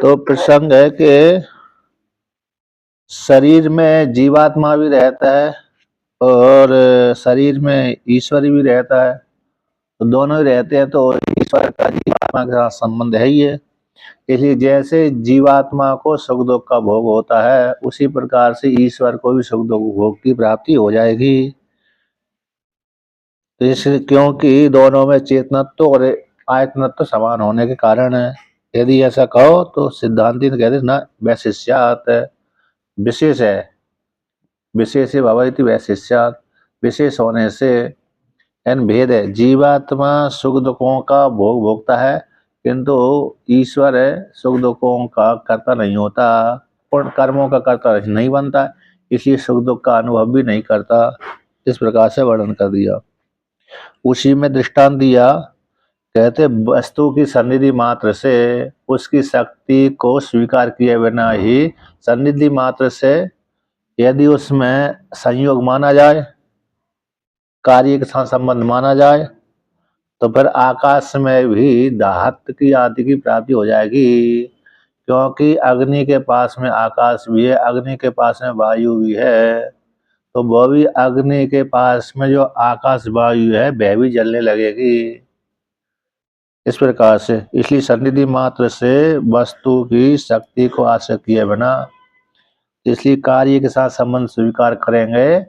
तो प्रसंग है कि शरीर में जीवात्मा भी रहता है और शरीर में ईश्वर भी रहता है। तो दोनों ही रहते हैं, तो ईश्वर का जीवात्मा के साथ संबंध है ही है। इसलिए जैसे जीवात्मा को सुख दुख का भोग होता है, उसी प्रकार से ईश्वर को भी सुख दुख भोग की प्राप्ति हो जाएगी। तो इसलिए क्योंकि दोनों में चेतनत्व और आयतनत्व समान होने के कारण है। यदि ऐसा कहो तो सिद्धांति ने कहते ना वैशिष्यात विशेष है, विशेष भवति वैशिष्यात, विशेष होने से एन भेद है। जीवात्मा सुख दुखों का भोग भोगता है, किंतु ईश्वर सुख दुखों का कर्ता नहीं होता, पूर्ण कर्मों का कर्ता नहीं बनता, इसलिए सुख दुख का अनुभव भी नहीं करता। इस प्रकार से वर्णन कर दिया। उसी में दृष्टांत दिया, कहते वस्तु की सन्निधि मात्र से उसकी शक्ति को स्वीकार किए बिना ही सन्निधि मात्र से यदि उसमें संयोग माना जाए, कार्य के साथ संबंध माना जाए, तो फिर आकाश में भी दाहत्व की आदि की प्राप्ति हो जाएगी। क्योंकि अग्नि के पास में आकाश भी है, अग्नि के पास में वायु भी है, तो वह भी अग्नि के पास में जो आकाश वायु है वह भी जलने लगेगी। इस प्रकार से इसलिए सन्निधि मात्र से वस्तु की शक्ति को आश्रय किए बिना, इसलिए कार्य के साथ संबंध स्वीकार करेंगे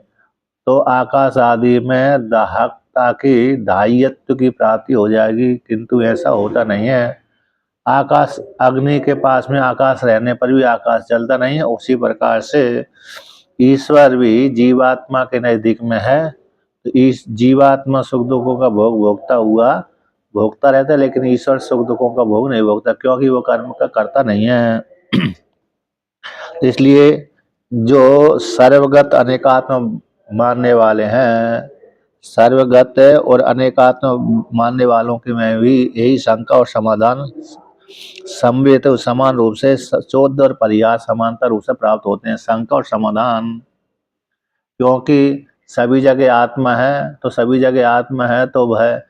तो आकाश आदि में दाहकता की दाह्यत्व की प्राप्ति हो जाएगी, किंतु ऐसा होता नहीं है। आकाश अग्नि के पास में आकाश रहने पर भी आकाश जलता नहीं है। उसी प्रकार से ईश्वर भी जीवात्मा के नजदीक में है, तो इस जीवात्मा सुख दुखों का भोग भोगता हुआ भोगता रहता है, लेकिन ईश्वर सुख दुखों का भोग नहीं भोगता, क्योंकि वो कर्म का कर्ता नहीं है। तो इसलिए जो सर्वगत अनेकात्म मानने वाले हैं, सर्वगत और अनेकात्म मानने वालों के में भी यही शंका और समाधान संवेद समान रूप से चौद्ध और परिहार समांतर रूप से प्राप्त होते हैं। शंका और समाधान, क्योंकि सभी जगह आत्मा है, तो सभी जगह आत्मा है तो वह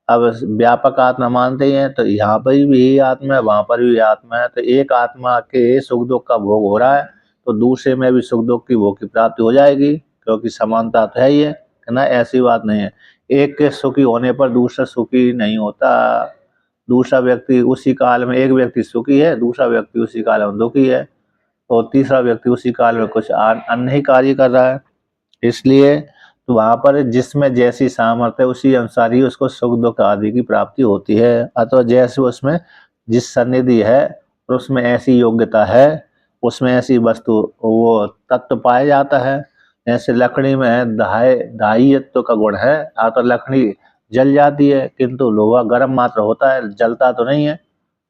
अब व्यापक आत्मा मानते ही हैं, तो यहाँ पर भी आत्मा है, वहां पर भी आत्मा है, तो एक आत्मा के सुख दुख का भोग हो रहा है, तो दूसरे में भी सुख दुख की भोग की प्राप्ति हो जाएगी, क्योंकि समानता तो है ही है ना। ऐसी बात नहीं है, एक के सुखी होने पर दूसरा सुखी नहीं होता। दूसरा व्यक्ति उसी काल में, एक व्यक्ति सुखी है, दूसरा व्यक्ति उसी काल में दुखी है, और तीसरा व्यक्ति उसी काल में कुछ अन्य ही कार्य कर रहा है। इसलिए तो वहां पर जिसमें जैसी सामर्थ्य है उसी अनुसार ही उसको सुख दुख आदि की प्राप्ति होती है। अथवा जैसे उसमें जिस सन्निधि है और उसमें ऐसी योग्यता है, उसमें ऐसी वस्तु वो तत्व पाया जाता है। जैसे लकड़ी में दाह्यत्व का गुण है, तो लकड़ी जल जाती है, किंतु लोहा गर्म मात्र होता है, जलता तो नहीं है।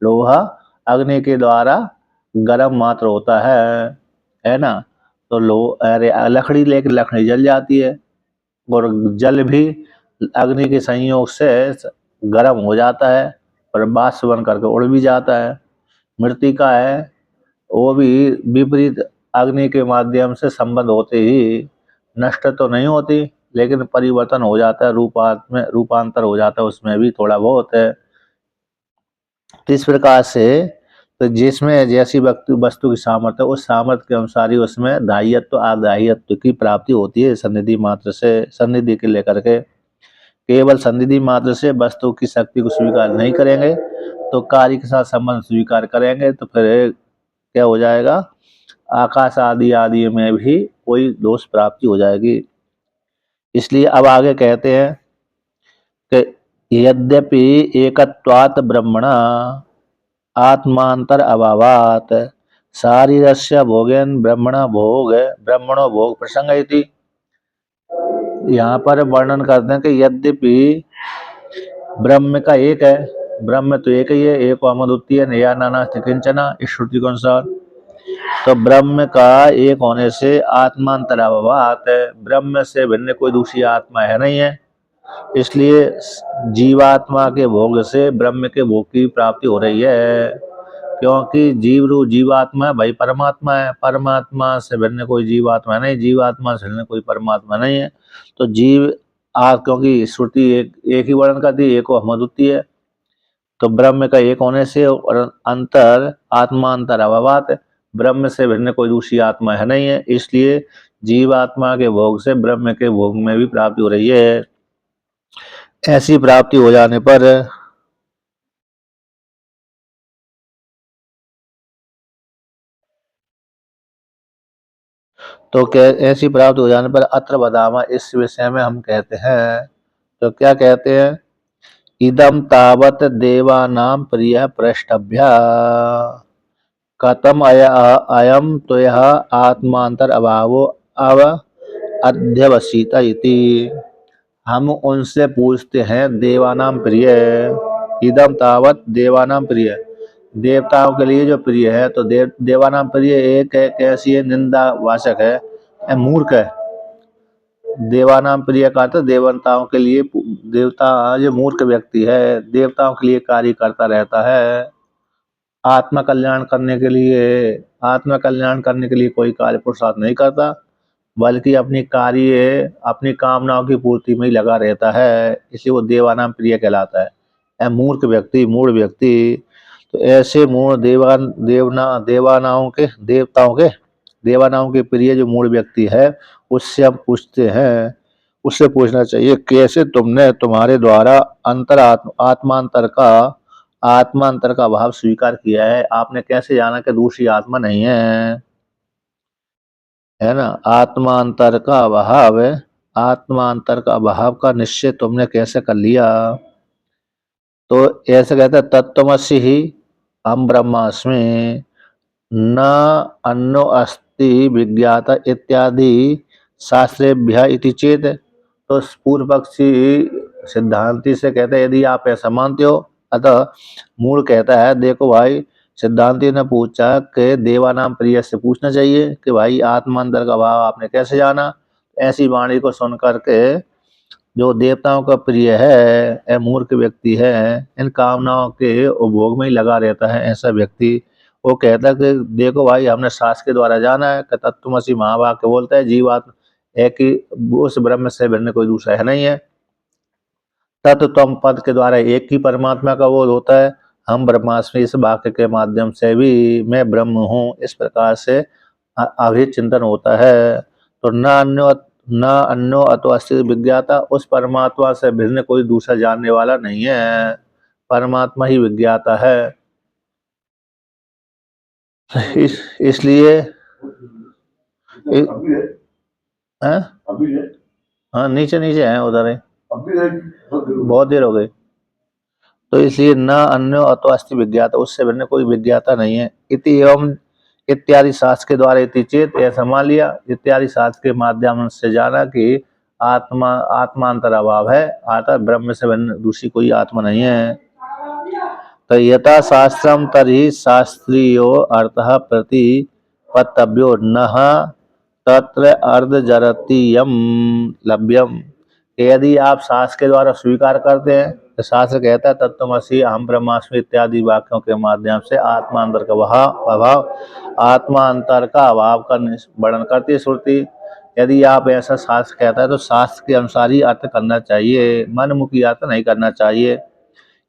लोहा अग्नि के द्वारा गर्म मात्र होता है ना। तो लकड़ी लेकर लकड़ी जल जाती है, और जल भी अग्नि के संयोग से गर्म हो जाता है और बाष्प बन करके उड़ भी जाता है। मृत्तिका है, वो भी विपरीत अग्नि के माध्यम से संबंध होते ही नष्ट तो नहीं होती, लेकिन परिवर्तन हो जाता है, रूपांतर हो जाता है, उसमें भी थोड़ा बहुत है। तो इस प्रकार से तो जिसमें जैसी वस्तु की सामर्थ्य, उस सामर्थ्य के अनुसार ही उसमें दाह्यत्व आदाह्यत्व की प्राप्ति होती है। सन्निधि मात्र से, सन्निधि के लेकर के केवल सन्निधि मात्र से वस्तु की शक्ति को स्वीकार नहीं करेंगे, तो कार्य के साथ संबंध स्वीकार करेंगे, तो फिर क्या हो जाएगा, आकाश आदि आदि में भी कोई दोष प्राप्ति हो जाएगी। इसलिए अब आगे कहते हैं कि यद्यपि एकत्वात् ब्रह्मणा आत्मांतर अभावात शारीरस्य भोगेन ब्रह्मणो भोग प्रसंग इति। यहाँ पर वर्णन करते हैं कि यद्यपि ब्रह्म का एक है, ब्रह्म तो एक ही है, एक अद्वितीय नया नाना किंचना, इस श्रुति के अनुसार। तो ब्रह्म का एक होने से आत्मांतर अभावात, ब्रह्म से भिन्न कोई दूसरी आत्मा है नहीं है, इसलिए जीवात्मा के भोग से ब्रह्म के भोग की प्राप्ति हो रही है। क्योंकि जीवात्मा है भाई, परमात्मा है, परमात्मा से भिन्न कोई जीवात्मा नहीं, जीवात्मा से भिन्न कोई परमात्मा नहीं है। तो क्योंकि श्रुति एक ही वर्णन करती है, एक अद्वितीय है, तो ब्रह्म का एक होने से और अंतर आत्मा अंतर अभावात, ब्रह्म से भिन्न कोई दूसरी आत्मा है नहीं है, इसलिए जीव आत्मा के भोग से ब्रह्म के भोग में भी प्राप्ति हो रही है। ऐसी प्राप्ति हो जाने पर तो ऐसी प्राप्त हो जाने पर अत्र बदामा, इस विषय में हम कहते हैं, तो क्या कहते हैं, इदम तावत देवानां प्रिय प्रष्टभ्या कथम अयम तो यह आत्मांतर अभावो अव अध्यवसित इति। हम उनसे पूछते हैं देवानाम प्रिय, इदम तावत देवानाम प्रिय, देवताओं के लिए जो प्रिय है, तो देवानाम प्रिय एक है, कैसी है, निंदा वाचक है, मूर्ख है। देवानाम प्रिय का अर्थ देवताओं के लिए, देवता जो मूर्ख व्यक्ति है देवताओं के लिए कार्य करता रहता है, आत्मा कल्याण करने के लिए, आत्मा कल्याण करने के लिए कोई कार्य पुरुषार्थ नहीं करता, बल्कि अपनी कामनाओं की पूर्ति में ही लगा रहता है, इसलिए वो देवानाम प्रिय कहलाता है। मूर्ख व्यक्ति, मूढ़ व्यक्ति, तो ऐसे मूढ़ देवानाओं के प्रिय जो मूढ़ व्यक्ति है, उससे हम पूछते हैं, उससे पूछना चाहिए, कैसे तुमने तुम्हारे द्वारा आत्मांतर का भाव स्वीकार किया है, आपने कैसे जाना कि दूसरी आत्मा नहीं है ना। आत्मांतर का अभाव का निश्चय तुमने कैसे कर लिया। तो ऐसे कहते हैं, तत्त्वमसि ही हम ब्रह्मास्मि न अन्नो अस्ति विज्ञाता इत्यादि शास्त्रेभ्य इति चेत। तो पूर्व पक्षी सिद्धांति से कहते हैं, यदि आप ऐसा मानते हो, अतः मूल कहता है, देखो भाई, सिद्धांति ने पूछा कि देवानाम प्रिय से पूछना चाहिए कि भाई आत्मांतर का भाव आपने कैसे जाना। ऐसी वाणी को सुन करके जो देवताओं का प्रिय है, मूर्ख व्यक्ति है, इन कामनाओं के उपभोग में ही लगा रहता है, ऐसा व्यक्ति वो कहता है कि देखो भाई, हमने शास्त्र के द्वारा जाना है कि तत्त्वमसि महावाक्य बोलता है, जीवात्मा एक ही, उस ब्रह्म से भिन्न कोई दूसरा है नहीं है। तत्त्वम पद के द्वारा एक ही परमात्मा का बोध होता है, हम ब्रह्मास्मि इस वाक्य के माध्यम से भी मैं ब्रह्म हूँ, इस प्रकार से अभिचिंतन होता है। तो न अन्यो अतो अस्ति विज्ञाता, उस परमात्मा से भिन्न कोई दूसरा जानने वाला नहीं है, परमात्मा ही विज्ञाता है। इसलिए हाँ, नीचे नीचे है उधर है, बहुत देर हो गई। तो इसलिए न अन्यो अतो अस्ति विज्ञाता, उससे भिन्न कोई विज्ञाता नहीं है। इति एवं इत्यादि शास्त्र के द्वारा इति चेत, ऐसा मान लिया, इत्यादि शास्त्र के माध्यम से जाना कि आत्मांतर अभाव है, अर्थात ब्रह्म से भिन्न दूसरी कोई आत्मा नहीं है। तो यथा शास्त्रम तर्हि शास्त्रीयो अर्थः प्रतिपत्तव्यो नः तत्र अर्धजरतीयम लभ्यम। यदि आप शास्त्र के द्वारा स्वीकार करते हैं, तो शास्त्र कहता है तत्त्वमसि अहम ब्रह्मास्मि इत्यादि वाक्यों के माध्यम से आत्मांतर का अभाव, आत्मांतर का अभाव का वर्णन करती है श्रुति। यदि आप ऐसा शास्त्र कहता है तो शास्त्र के अनुसार ही अर्थ करना चाहिए, मनमुखी अर्थ नहीं करना चाहिए।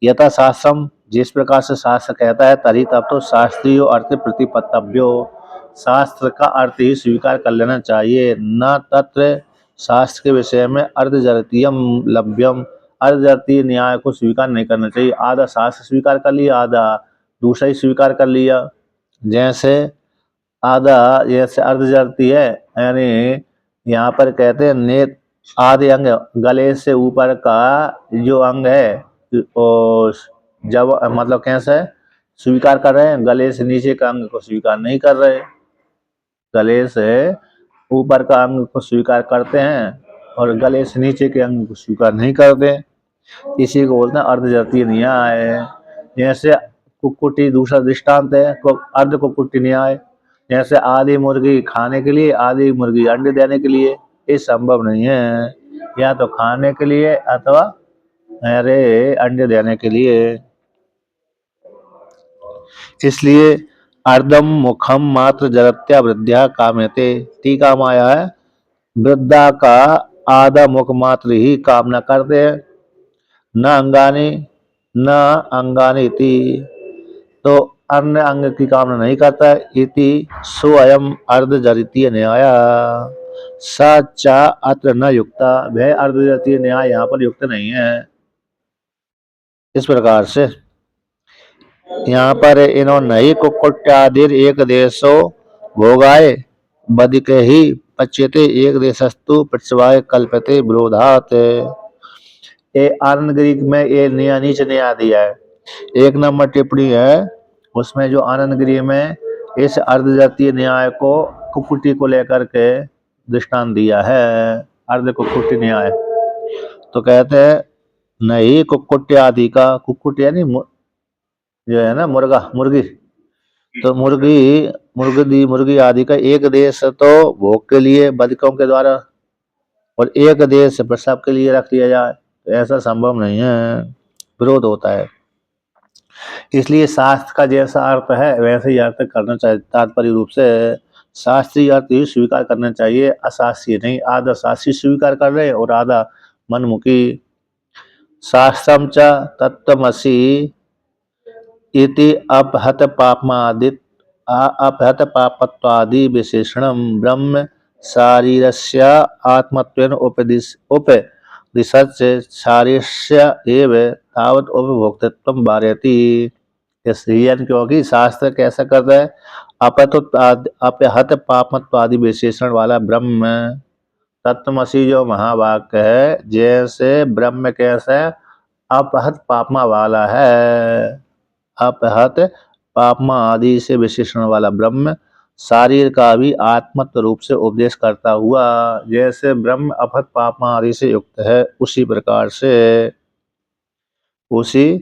यथा शास्त्रम, जिस प्रकार से शास्त्र कहता है, तरी तब तो शास्त्रीय अर्थ प्रतिपत्तव्यो, शास्त्र का अर्थ ही स्वीकार कर लेना चाहिए। न तत्र, शास्त्र के विषय में अर्धजरतीयम लभ्यम, अर्धजरतीय न्याय को स्वीकार नहीं करना चाहिए। आधा शास्त्र स्वीकार कर लिया, आधा दूसरा ही स्वीकार कर लिया। जैसे जैसे अर्धजरती है, यानी यहाँ पर कहते हैं नेत्र, आधे अंग, गले से ऊपर का जो अंग है, और जब मतलब कैसे स्वीकार कर रहे हैं, गले से नीचे का अंग को स्वीकार नहीं कर रहे, गले से ऊपर का अंग को स्वीकार करते हैं और गले से नीचे के अंग को स्वीकार नहीं करते। इसी को बोलते हैं अर्धजातीय न्याय। जैसे कुक्कुटी दूसरा दृष्टांत है, अर्ध कुक्कुटी न्याय। जैसे आधी मुर्गी खाने के लिए, आधी मुर्गी अंडे देने के लिए, ये संभव नहीं है, या तो खाने के लिए अथवा अंडे देने के लिए। इसलिए अर्धम मुखम मात्र जरत्या वृद्धा कामयते, टीका माया है, वृद्धा का आधा मुख मात्र ही कामना करते हैं। न अंगानी, न अंगानि इति, तो अन्य अंग की कामना नहीं करता। इति स्वयं अर्धजरितीय न्याय सच्चा अत्र न युक्ता, वह अर्धजरितीय न्याय यहाँ पर युक्त नहीं है। इस प्रकार से यहाँ पर इन्होंने ही कुक्कुटादिर एक देशो भोगाए बदिक ही पच्यते एक देशस्तु प्रचवाय कल्पते विरोधात। ये आनंद ग्रीक में ये नया नीच नया दिया है। एक नंबर टिप्पणी है उसमें जो आनंद गिरी में इस अर्धजातीय न्याय को कुक्कुटी को लेकर के दृष्टांत दिया है, अर्ध कुक्कुटी न्याय। तो कहते हैं नहीं कुक्कुट आदि का, कुक्कुट यानी जो है ना मुर्गा मुर्गी, तो मुर्गी आदि का एक देश तो भोग के लिए बधिकों के द्वारा और एक देश प्रसव के लिए रख लिया जाए, तो ऐसा संभव नहीं है, विरोध होता है। इसलिए शास्त्र का जैसा अर्थ है वैसे ही अर्थ करना चाहिए। तात्पर्य रूप से शास्त्रीय अर्थ ही स्वीकार करना चाहिए, अशास्त्रीय नहीं। आधा शास्त्रीय स्वीकार कर रहे और आधा मनमुखी। शास्त्रम च तत्त्वमसि इति अपहत पापमादित अपहत पापत्वादि विशेषणम ब्रह्म शारीरस्य आत्मत्वेन उपदिशत् शारीरस्य एव तावत् उपभोक्तृत्वं वार्यति। इसलिए क्योंकि शास्त्र कैसा करता है, अपहत पापत्वादि विशेषण वाला ब्रह्म तत्वमसि जो महावाक्य है, जैसे ब्रह्म कैसे अपहत पापमा वाला है, अपहत पापमा आदि से विशेषण वाला ब्रह्म शारीर का भी आत्मत्व रूप से उपदेश करता हुआ जैसे ब्रह्म अपहत पापमा आदि से युक्त है, उसी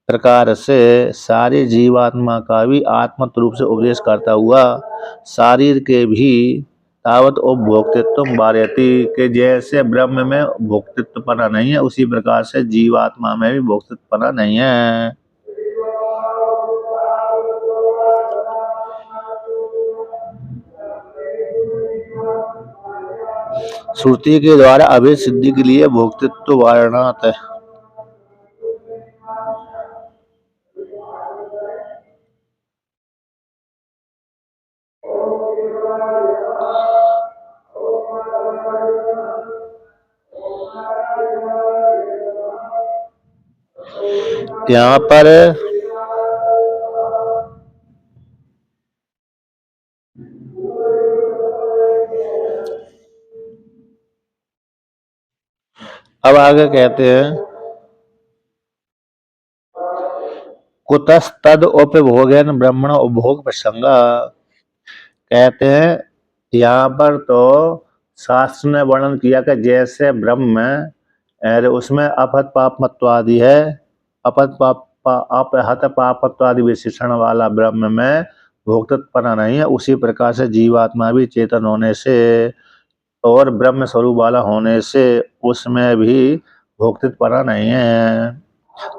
प्रकार से सारे जीवात्मा का भी आत्मत्व रूप से उपदेश करता हुआ शरीर के भी तावत उपभोक्तृत्व वार्यति, के जैसे ब्रह्म में भोक्तृत्वपना नहीं है उसी प्रकार से जीवात्मा में भी भोक्तृत्वपना नहीं है। श्रुति के द्वारा अभेद सिद्धि के लिए भोक्तृत्व वारणात है। यहाँ पर अब आगे कहते हैं कुतस्तद उपभोगेन ब्रह्मण उपभोग प्रसंगा। कहते हैं यहाँ पर तो शास्त्र ने वर्णन किया कि जैसे ब्रह्म उसमें अपहत पापमत्वादि है, अपहत पापत्वादि विशेषण वाला ब्रह्म में भोक्तृत्वपना नहीं है, उसी प्रकार से जीवात्मा भी चेतन होने से और ब्रह्म स्वरूप वाला होने से उसमें भी भोक्तृत्वपना नहीं है।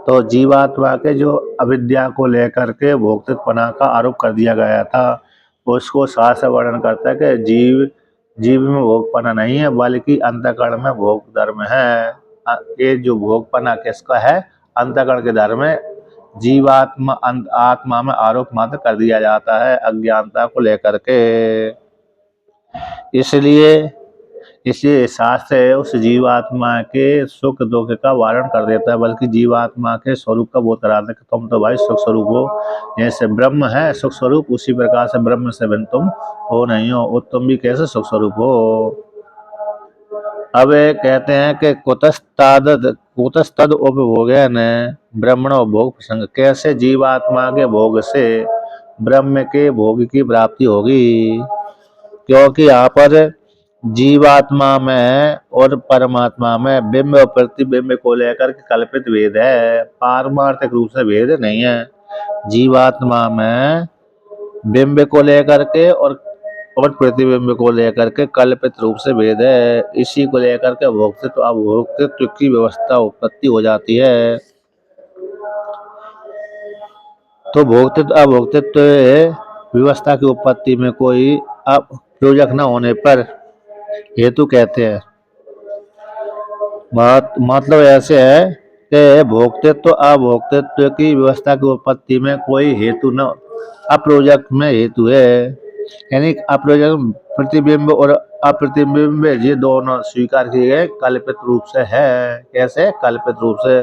तो जीवात्मा के जो अविद्या को लेकर के भोक्तृत्वपना का आरोप कर दिया गया था, उसको शास्त्र वर्णन करता है कि जीव में भोगपना नहीं है बल्कि अंतःकरण में भोग धर्म है। ये जो भोगपना किसका है, अंतःकरण के धर्म में जीवात्मा आत्मा में आरोप मात्र कर दिया जाता है अज्ञानता को लेकर के। इसलिए शास्त्र उस जीवात्मा के सुख दुख का वारण कर देता है, बल्कि जीवात्मा के स्वरूप का बोध कराता है कि तुम तो भाई सुख स्वरूप हो, जैसे ब्रह्म है सुख स्वरूप उसी प्रकार से ब्रह्म से भिन्न तुम हो नहीं हो, और तुम भी कैसे सुख स्वरूप हो। अब कहते हैं कि कुतस्तद उपभोगेन ब्रह्मण भोग प्रसंग, कैसे जीवात्मा के भोग से ब्रह्म के भोग की प्राप्ति होगी, क्योंकि यहाँ पर जीवात्मा में और परमात्मा में बिंब और प्रतिबिंब को लेकर के कल्पित भेद है, पारमार्थिक रूप से भेद नहीं है। जीवात्मा में बिंब को लेकर के और प्रतिबिंब को लेकर के कल्पित रूप से भेद है, इसी को लेकर के भोक्तृत्व अभोक्तृत्व की व्यवस्था उत्पत्ति हो जाती है। तो भोक्तृत्व अभोक्तृत्व व्यवस्था की उत्पत्ति में कोई प्रयोजक न होने पर हेतु कहते हैं। मतलब ऐसे है के भोक्तृत्व अभोक्तृत्व की व्यवस्था की उत्पत्ति में कोई हेतु न, अप्रयोजक में हेतु है। यानी अप्रयोजक प्रतिबिंब और अप्रतिबिंब ये दोनों स्वीकार किए गए कल्पित रूप से है। कैसे? कल्पित रूप से।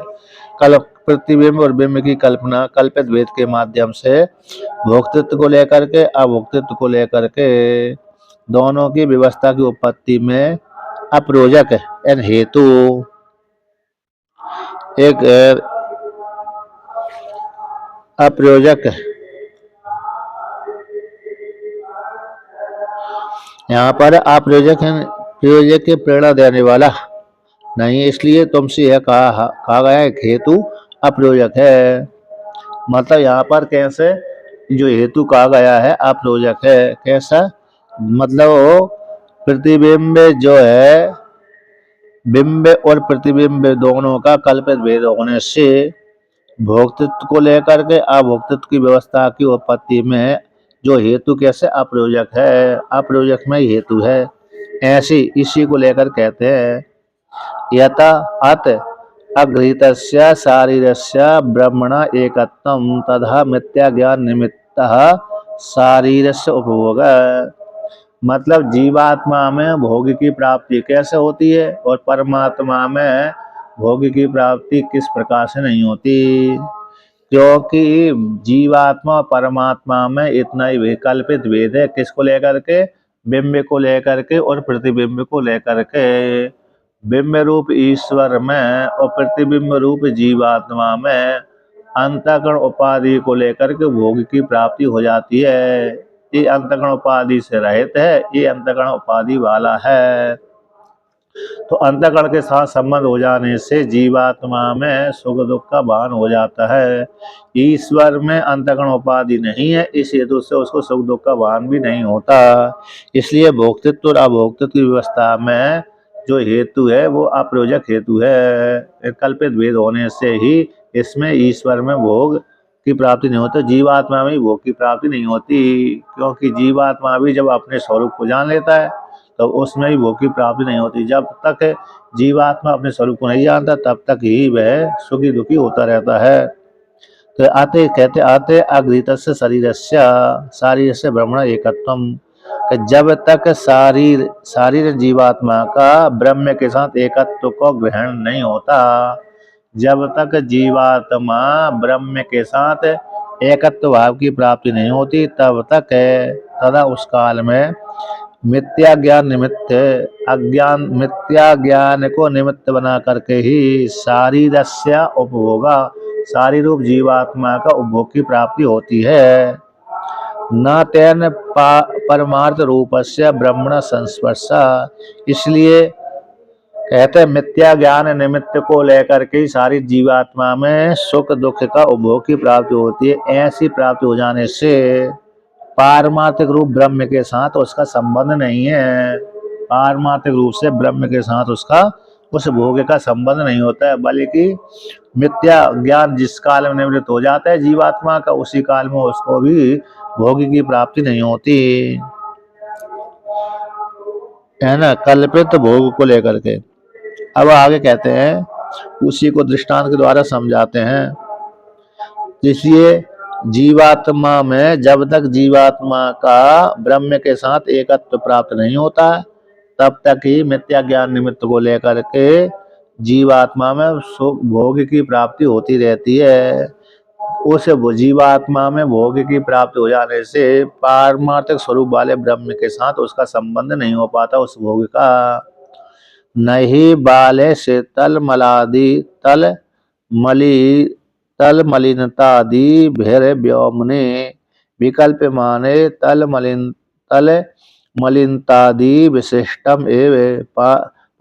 प्रतिबिंब और बिंब की कल्पना कल्पित भेद के माध्यम से भोक्तृत्व को लेकर के अभोक्तृत्व को लेकर के दोनों की व्यवस्था की उत्पत्ति में अप्रयोजक यानी हेतु एक अप्रयोजक यहाँ पर अप्रयोजक है, प्रयोजक की प्रेरणा देने वाला नहीं, इसलिए तुमसे यह कहा गया है हेतु अप्रयोजक है। मतलब यहाँ पर कैसे जो हेतु कहा गया है अप्रयोजक है। कैसा? मतलब वो प्रतिबिंब जो है, बिंब और प्रतिबिंब दोनों का कल्पित भेद होने से भोक्तृत्व को लेकर के अभोक्तृत्व की व्यवस्था की उत्पत्ति में जो हेतु कैसे अप्रयोजक है, अप्रयोजक में ही हेतु है, ऐसी इसी को लेकर कहते हैं। यथा अत अगृहीतस्य शारीरस्य ब्रह्मणा एकत्वं तथा मिथ्या ज्ञान निमित्तः शारीरस्य उपभोग। मतलब जीवात्मा में भोग की प्राप्ति कैसे होती है और परमात्मा में भोग की प्राप्ति किस प्रकार से नहीं होती, क्योंकि जीवात्मा और परमात्मा में इतना ही वैकल्पित भेद है। किसको लेकर के? बिंब को लेकर के और प्रतिबिंब को लेकर के। बिंब रूप ईश्वर में और प्रतिबिंब रूप जीवात्मा में अंतःकरण उपाधि को लेकर के भोग की प्राप्ति हो जाती है। ये अंतःकरण उपाधि से रहित है, ये अंतःकरण उपाधि वाला है। तो अंतःकरण के साथ संबंध हो जाने से जीवात्मा में सुख दुख का भान हो जाता है। ईश्वर में अंतःकरण उपाधि नहीं है, इस हेतु से उसको सुख दुख का भान भी नहीं होता। इसलिए भोक्तृत्व और अभोक्तृत्व की व्यवस्था में जो हेतु है वो अप्रयोजक हेतु है। कल्पित भेद होने से ही इसमें ईश्वर में भोग की प्राप्ति नहीं होती, जीवात्मा में भोग की प्राप्ति नहीं होती, क्योंकि जीवात्मा भी जब अपने स्वरूप को जान लेता है तो उसमें भी भोग की प्राप्ति नहीं होती। जब तक जीवात्मा अपने स्वरूप को नहीं जानता तब तक ही वह सुखी दुखी होता रहता है। तो आते अगृहीत शरीर से ब्रह्मण एकत्वम, जब तक शारीर जीवात्मा का ब्रह्म के साथ एकत्व को ग्रहण नहीं होता, जब तक जीवात्मा ब्रह्म के साथ एकत्व भाव की प्राप्ति नहीं होती तब तक तदा उस काल में मिथ्या ज्ञान निमित्त अज्ञान मिथ्या ज्ञान को निमित्त बना करके ही शारीरस्य उपभोगा शारीर रूप जीवात्मा का उपभोग की प्राप्ति होती है। न तेन परमार्थ रूपस्य ब्रह्मण संस्पर्श, इसलिए कहते हैं मिथ्या ज्ञान निमित्त को लेकर के सारी जीवात्मा में सुख दुख का उपभोग की प्राप्ति होती है। ऐसी प्राप्ति हो जाने से पारमार्थिक रूप ब्रह्म के साथ उसका संबंध नहीं है। पारमार्थिक रूप से ब्रह्म के साथ उसका उस भोग का संबंध नहीं होता है, बल्कि मिथ्या ज्ञान जिस काल में निवृत्त हो जाता है जीवात्मा का, उसी काल में उसको भी भोग की प्राप्ति नहीं होती है ना, कल्पित भोग को लेकर के। अब आगे कहते हैं उसी को दृष्टांत के द्वारा समझाते हैं। इसलिए जीवात्मा में जब तक जीवात्मा का ब्रह्म के साथ एकत्व प्राप्त नहीं होता तब तक ही मिथ्या ज्ञान निमित्त को लेकर के जीवात्मा में सुख भोग की प्राप्ति होती रहती है। उस जीवात्मा में भोग की प्राप्ति हो जाने से पारमार्थिक स्वरूप वाले ब्रह्म के साथ उसका संबंध नहीं हो पाता उस भोग का। नहीं बाले से तल मलिनतादि भेर व्योमने विकल्प माने तल मलिनतादि विशिष्टम एवं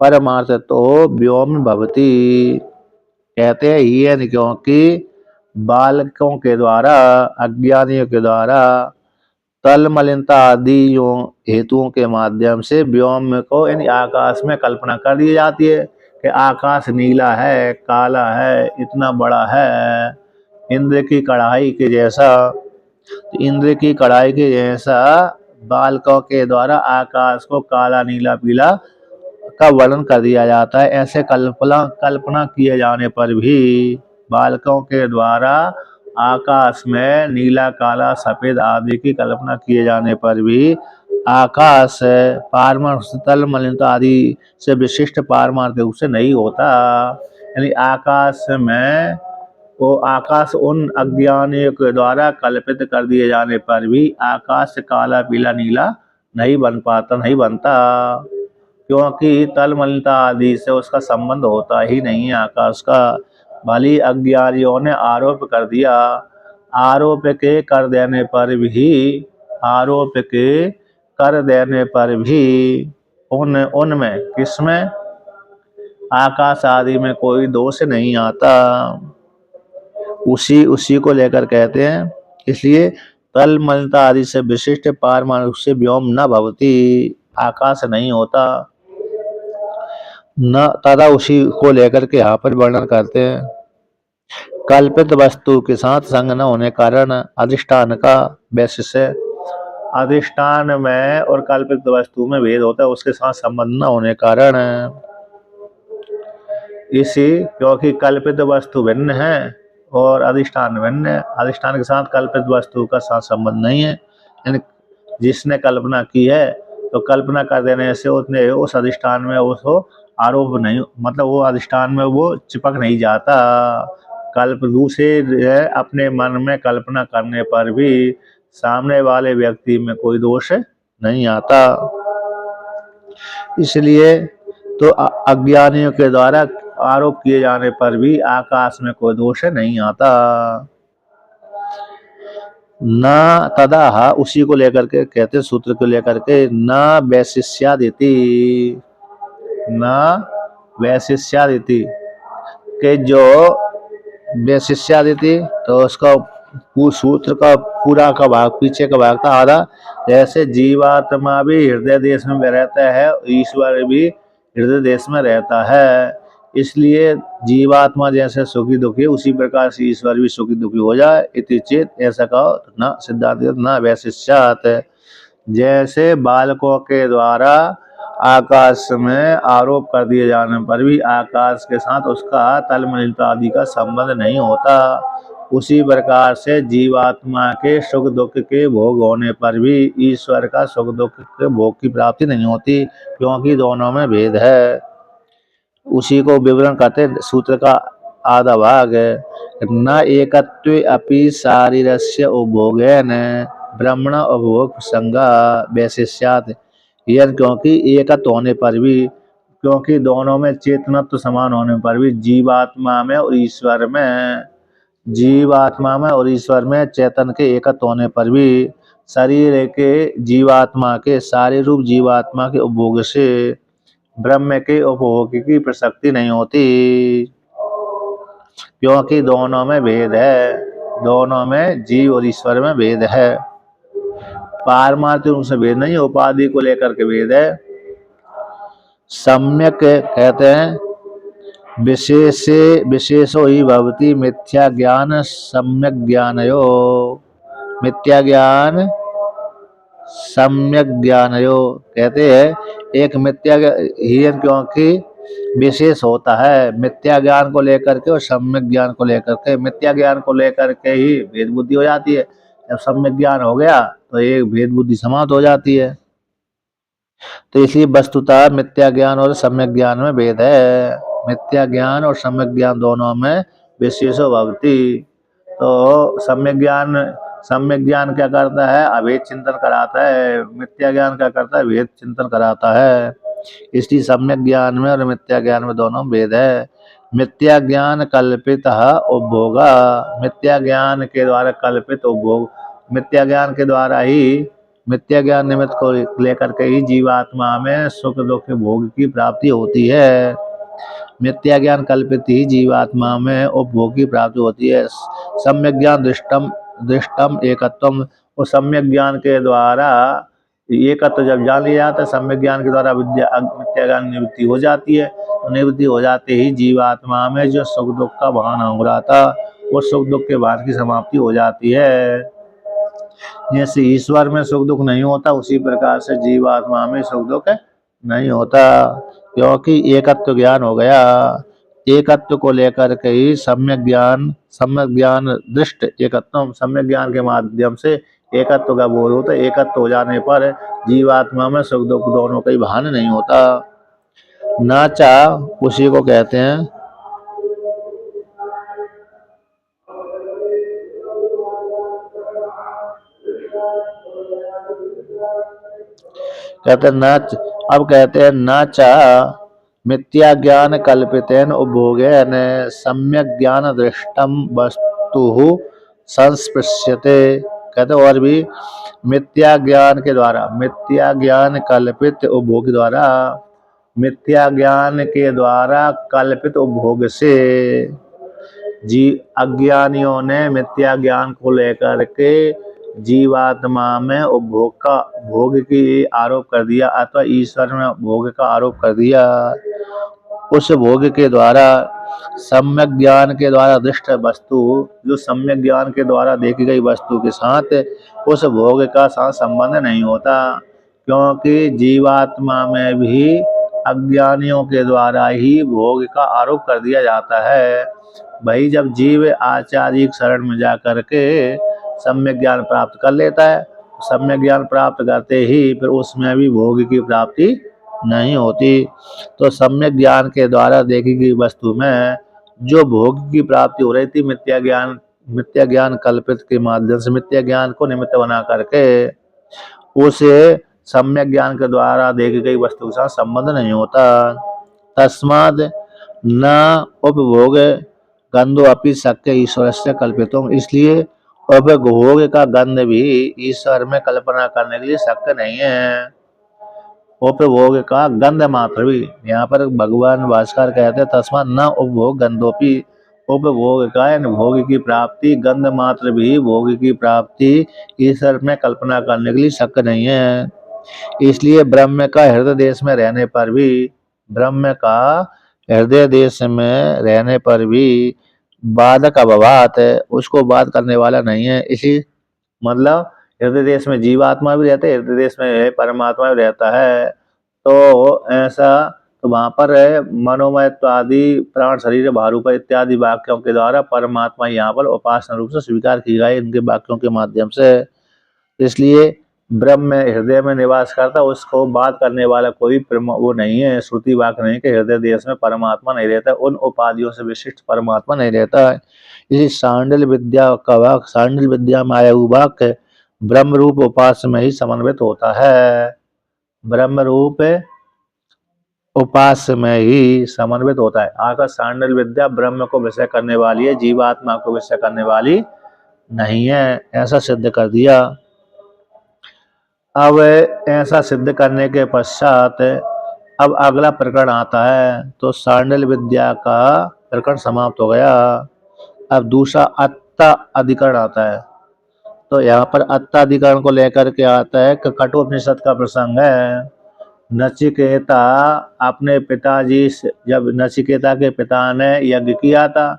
परमार्थ तो व्योम भवती। कहते हैं ये क्योंकि बालकों के द्वारा अज्ञानियों के द्वारा तल मलिनता आदि हेतुओं के माध्यम से व्योम को यानी आकाश में कल्पना कर दी जाती है कि आकाश नीला है, काला है, इतना बड़ा है, इंद्र की कढ़ाई के जैसा। इंद्र की कढ़ाई के जैसा बालकों के द्वारा आकाश को काला नीला पीला का वर्णन कर दिया जाता है। ऐसे कल्पना किए जाने पर भी बालकों के द्वारा आकाश में नीला, काला, सफेद आदि की कल्पना किए जाने पर भी आकाश पारमार्थिक तल मलिनता आदि से विशिष्ट पारमार्थिक रूप से नहीं होता। यानी आकाश उन अज्ञानियों के द्वारा कल्पित कर दिए जाने पर भी आकाश काला, पीला, नीला नहीं बनता, क्योंकि तल मलिनता आदि से उसका संबंध होता ही नहीं है आकाश का। भली अज्ञानियों ने आरोप कर दिया। आरोप के कर देने पर भी उनमें किसमें आकाश आदि में कोई दोष नहीं आता। उसी को लेकर कहते हैं। इसलिए तल मलिनता आदि से विशिष्ट पारमाणु से व्योम न भवती, आकाश नहीं होता न तदा। उसी को लेकर के यहाँ पर वर्णन करते हैं। कल्पित वस्तु के साथ संग न होने कारण अधिष्ठान का वैशिष्य, अधिष्ठान में और कल्पित वस्तु में भेद होता है, उसके साथ संबंध न होने कारण। क्योंकि कल्पित वस्तु भिन्न है और अधिष्ठान भिन्न है। अधिष्ठान के साथ कल्पित वस्तु का साथ संबंध नहीं है। यानी जिसने कल्पना की है तो कल्पना कर देने से उस अधिष्ठान में उसको आरोप नहीं, मतलब वो अधिष्ठान में वो चिपक नहीं जाता। दूसरे अपने मन में कल्पना करने पर भी सामने वाले व्यक्ति में कोई दोष नहीं आता। इसलिए तो अज्ञानियों के द्वारा आरोप किए जाने पर भी आकाश में कोई दोष नहीं आता। न तदा, उसी को लेकर के कहते, सूत्र को लेकर के, न वैशिष्यादिति के जो वैशिष्यादिति, तो उसका सूत्र का पूरा का भाग, पीछे का भाग था आधा। जैसे जीवात्मा भी हृदय देश में रहता है, ईश्वर भी हृदय देश में रहता है। इसलिए जीवात्मा जैसे सुखी दुखी उसी प्रकार से ईश्वर भी सुखी दुखी हो जाए। इति चेत, ऐसा कहो न सिद्धांत न वैशिष्यात। जैसे बालकों के द्वारा आकाश में आरोप कर दिए जाने पर भी आकाश के साथ उसका तल मलिनता आदि का संबंध नहीं होता, उसी प्रकार से जीवात्मा के सुख दुख के भोग होने पर भी ईश्वर का सुख दुख के भोग की प्राप्ति नहीं होती, क्योंकि दोनों में भेद है। उसी को विवरण करते सूत्र का आधा भाग। न एकत्वे अपि शारीरस्य उपभोगेन ब्रह्मण उपभोग प्रसंगा वैशिष्यात्। यह क्योंकि एकत्व होने पर भी, क्योंकि दोनों में चेतनत्व समान होने पर भी जीवात्मा में और ईश्वर में चेतन के एकत्व होने पर भी शरीर के जीवात्मा के सारे रूप जीवात्मा के उपभोग से ब्रह्म के उपभोग की प्रसक्ति नहीं होती, क्योंकि दोनों में भेद है। दोनों में जीव और ईश्वर में भेद है। पारमार्थिक रूप से भेद नहीं, उपाधि को लेकर के भेद है। सम्यक कहते हैं विशेषो ही भवति मिथ्या ज्ञान सम्यक ज्ञानयो। मिथ्या ज्ञान सम्यक ज्ञानयो कहते हैं एक मिथ्या ही, क्योंकि विशेष होता है मिथ्या ज्ञान को लेकर के और सम्यक ज्ञान को लेकर के। मिथ्या ज्ञान को लेकर के ही भेद बुद्धि हो जाती है, जब सम्यक ज्ञान हो गया तो एक भेद बुद्धि समाप्त हो जाती है। तो इसलिए वस्तुतः मिथ्या ज्ञान और सम्यक ज्ञान में भेद है। मिथ्या ज्ञान और सम्यक ज्ञान दोनों में विशेषो भवति। तो सम्यक ज्ञान क्या करता है? अभेद चिंतन कराता है। मिथ्या ज्ञान क्या करता है? भेद चिंतन कराता है। इसलिए सम्यक ज्ञान में और मिथ्या ज्ञान में दोनों भेद है। मिथ्या ज्ञान कल्पित उपभोगा, मिथ्या ज्ञान के द्वारा कल्पित उपभोग, मिथ्या ज्ञान के द्वारा ही, मिथ्या ज्ञान निमित्त को लेकर के ही जीवात्मा में सुख दुख भोग की प्राप्ति होती है। मिथ्या ज्ञान कल्पित ही जीवात्मा में उपभोग की प्राप्ति होती है। सम्यक ज्ञान दृष्टम एकत्वम, और सम्यक ज्ञान के द्वारा एकत्व जब जान लिया जाता है, सम्यक ज्ञान के द्वारा मिथ्या ज्ञान निवृत्ति हो जाती है। तो निवृत्ति हो जाते ही जीवात्मा में जो सुख दुख का भान हो रहा था, वो सुख दुख के भान की समाप्ति हो जाती है। जैसे ईश्वर में सुख दुख नहीं होता, उसी प्रकार से जीवात्मा में सुख दुख नहीं होता। क्योंकि एकत्व ज्ञान हो गया। एकत्व को लेकर के ही सम्यक ज्ञान दृष्ट एकत्व, सम्यक ज्ञान के माध्यम से एकत्व का बोध होता है। एकत्व हो जाने पर जीवात्मा में सुख दुख दोनों का ही भान नहीं होता। नाचा उसी को कहते हैं। कहते नाच, अब कहते हैं नाचा मिथ्या ज्ञान कल्पितेन उपभोगेन सम्यक ज्ञान दृष्टम वस्तु संस्पृश्यते। कहते और भी मिथ्या ज्ञान के द्वारा, मिथ्या ज्ञान कल्पित उपभोग द्वारा, मिथ्या ज्ञान के द्वारा कल्पित उपभोग से अज्ञानियों ने मिथ्या ज्ञान को लेकर के जीवात्मा में उपभोग का भोग की आरोप कर दिया अथवा ईश्वर में भोग का आरोप कर दिया। उस भोग के द्वारा सम्यक ज्ञान के द्वारा दृष्ट वस्तु, जो सम्यक ज्ञान के द्वारा देखी गई वस्तु के साथ उस भोग का साथ संबंध नहीं होता, क्योंकि जीवात्मा में भी अज्ञानियों के द्वारा ही भोग का आरोप कर दिया जाता है। भाई जब जीव आचार्य शरण में जाकर के सम्यक ज्ञान प्राप्त कर लेता है, सम्यक ज्ञान प्राप्त करते ही फिर उसमें भी भोग की प्राप्ति नहीं होती। तो सम्यक ज्ञान के द्वारा देखी गई वस्तु में जो भोग की प्राप्ति हो रही थी, मिथ्या ज्ञान कल्पित के माध्यम से, मिथ्या ज्ञान को निमित्त बना करके उसे सम्यक ज्ञान के द्वारा देखी गई वस्तु के साथ संबंध नहीं होता। तस्माद न उपभोग गंधो अपि शक्य ईश्वर से कल्पितों, इसलिए उपभोग का गंध भी ईश्वर में कल्पना करने के लिए शक्य नहीं है। उपभोग का गंध मात्र भी, यहाँ पर भगवान भास्कर कहते हैं तस्माद न उपभोग गंधोपि, उपभोग का भोग की प्राप्ति, गंध मात्र भी भोग की प्राप्ति ईश्वर में कल्पना करने के लिए शक्य नहीं है। इसलिए ब्रह्म का हृदय देश में रहने पर भी, ब्रह्म का हृदय देश में रहने पर भी बाधक अभावात है, उसको बाध करने वाला नहीं है। इसी मतलब हृदय देश में जीवात्मा भी रहते है, हृदय देश में परमात्मा भी रहता है। तो ऐसा तो वहां पर मनोमय आदि प्राण शरीर भारूप इत्यादि वाक्यों के द्वारा परमात्मा यहाँ पर उपासना रूप से स्वीकार की गई इनके वाक्यों के माध्यम से। इसलिए ब्रह्म हृदय में निवास करता, उसको बात करने वाला कोई वो नहीं है, श्रुति वाक्य नहीं कि हृदय देश में परमात्मा नहीं रहता, उन उपाधियों से विशिष्ट परमात्मा नहीं रहता है। इसी सांडिल विद्या का वाक्य, सांडिल विद्या में आया हुआ वाक्य ब्रह्म रूप उपास्य में ही समन्वित होता है, ब्रह्म रूप उपास्य में ही समन्वित होता है। आकर सांडिल विद्या ब्रह्म को विषय करने वाली है, जीवात्मा को विषय करने वाली नहीं है, ऐसा सिद्ध कर दिया। अब ऐसा सिद्ध करने के पश्चात अब अगला प्रकरण आता है। तो सांडिल विद्या का प्रकरण समाप्त हो गया। अब दूसरा अत्ता अधिकरण आता है। तो यहाँ पर अत्ता अधिकरण को लेकर के आता है कि कठोपनिषद का प्रसंग है। नचिकेता अपने पिताजी से, जब नचिकेता के पिता ने यज्ञ किया था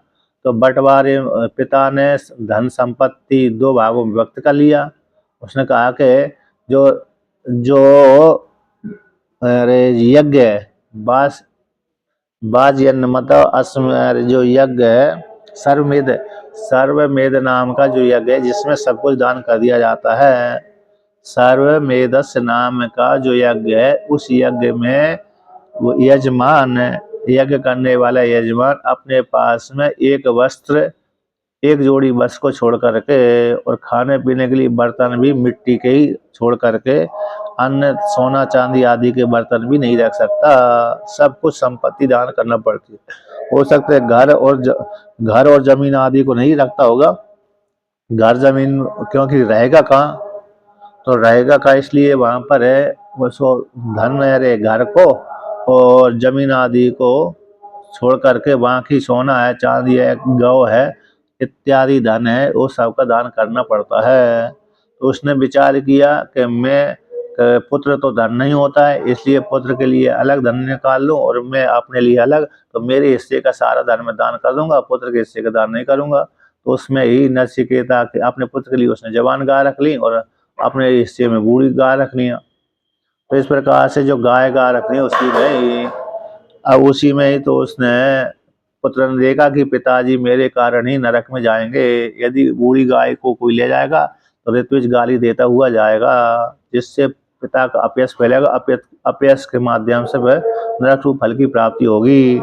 तो बंटवारे पिता ने धन संपत्ति दो भागों में विभक्त कर लिया। उसने कहा कि जो जो यज्ञ है बाज यज्ञ मतलब जो यज्ञ है सर्वमेध नाम का जो यज्ञ है जिसमें सब कुछ दान कर दिया जाता है, सर्वमेधस्य नाम का जो यज्ञ है उस यज्ञ में वो यजमान, यज्ञ करने वाला यजमान अपने पास में एक जोड़ी वस्त्र को छोड़ करके और खाने पीने के लिए बर्तन भी मिट्टी के ही छोड़ करके अन्य सोना चांदी आदि के बर्तन भी नहीं रख सकता, सब कुछ संपत्ति दान करना पड़ती है। हो सकता है घर और जमीन आदि को नहीं रखता होगा, घर जमीन क्योंकि रहेगा कहाँ, तो रहेगा कहाँ, इसलिए वहां पर है वो धन है घर को और जमीन आदि को छोड़ करके बाकी सोना है चांदी है गौ है इत्यादि धन है वो सबका दान करना पड़ता है। तो उसने विचार किया कि मैं पुत्र तो धन नहीं होता है, इसलिए पुत्र के लिए अलग धन निकाल लूं और मैं अपने लिए अलग, तो मेरे हिस्से का सारा धन मैं दान कर दूंगा, पुत्र के हिस्से का दान नहीं करूंगा। तो उसमें ही नचिकेता के अपने पुत्र के लिए उसने जवान गाय रख ली और अपने हिस्से में बूढ़ी गाय रख लिया। तो इस प्रकार से जो गाय रखनी है उसकी में अब उसी में ही तो उसने पुत्र ने देखा कि पिताजी मेरे कारण ही नरक में जाएंगे। यदि बूढ़ी गाय को कोई ले जाएगा तो ऋत्विज गाली देता हुआ जाएगा, जिससे पिता का अपयश फैलेगा। अपयश के माध्यम से वह नरक रूप फल की प्राप्ति होगी।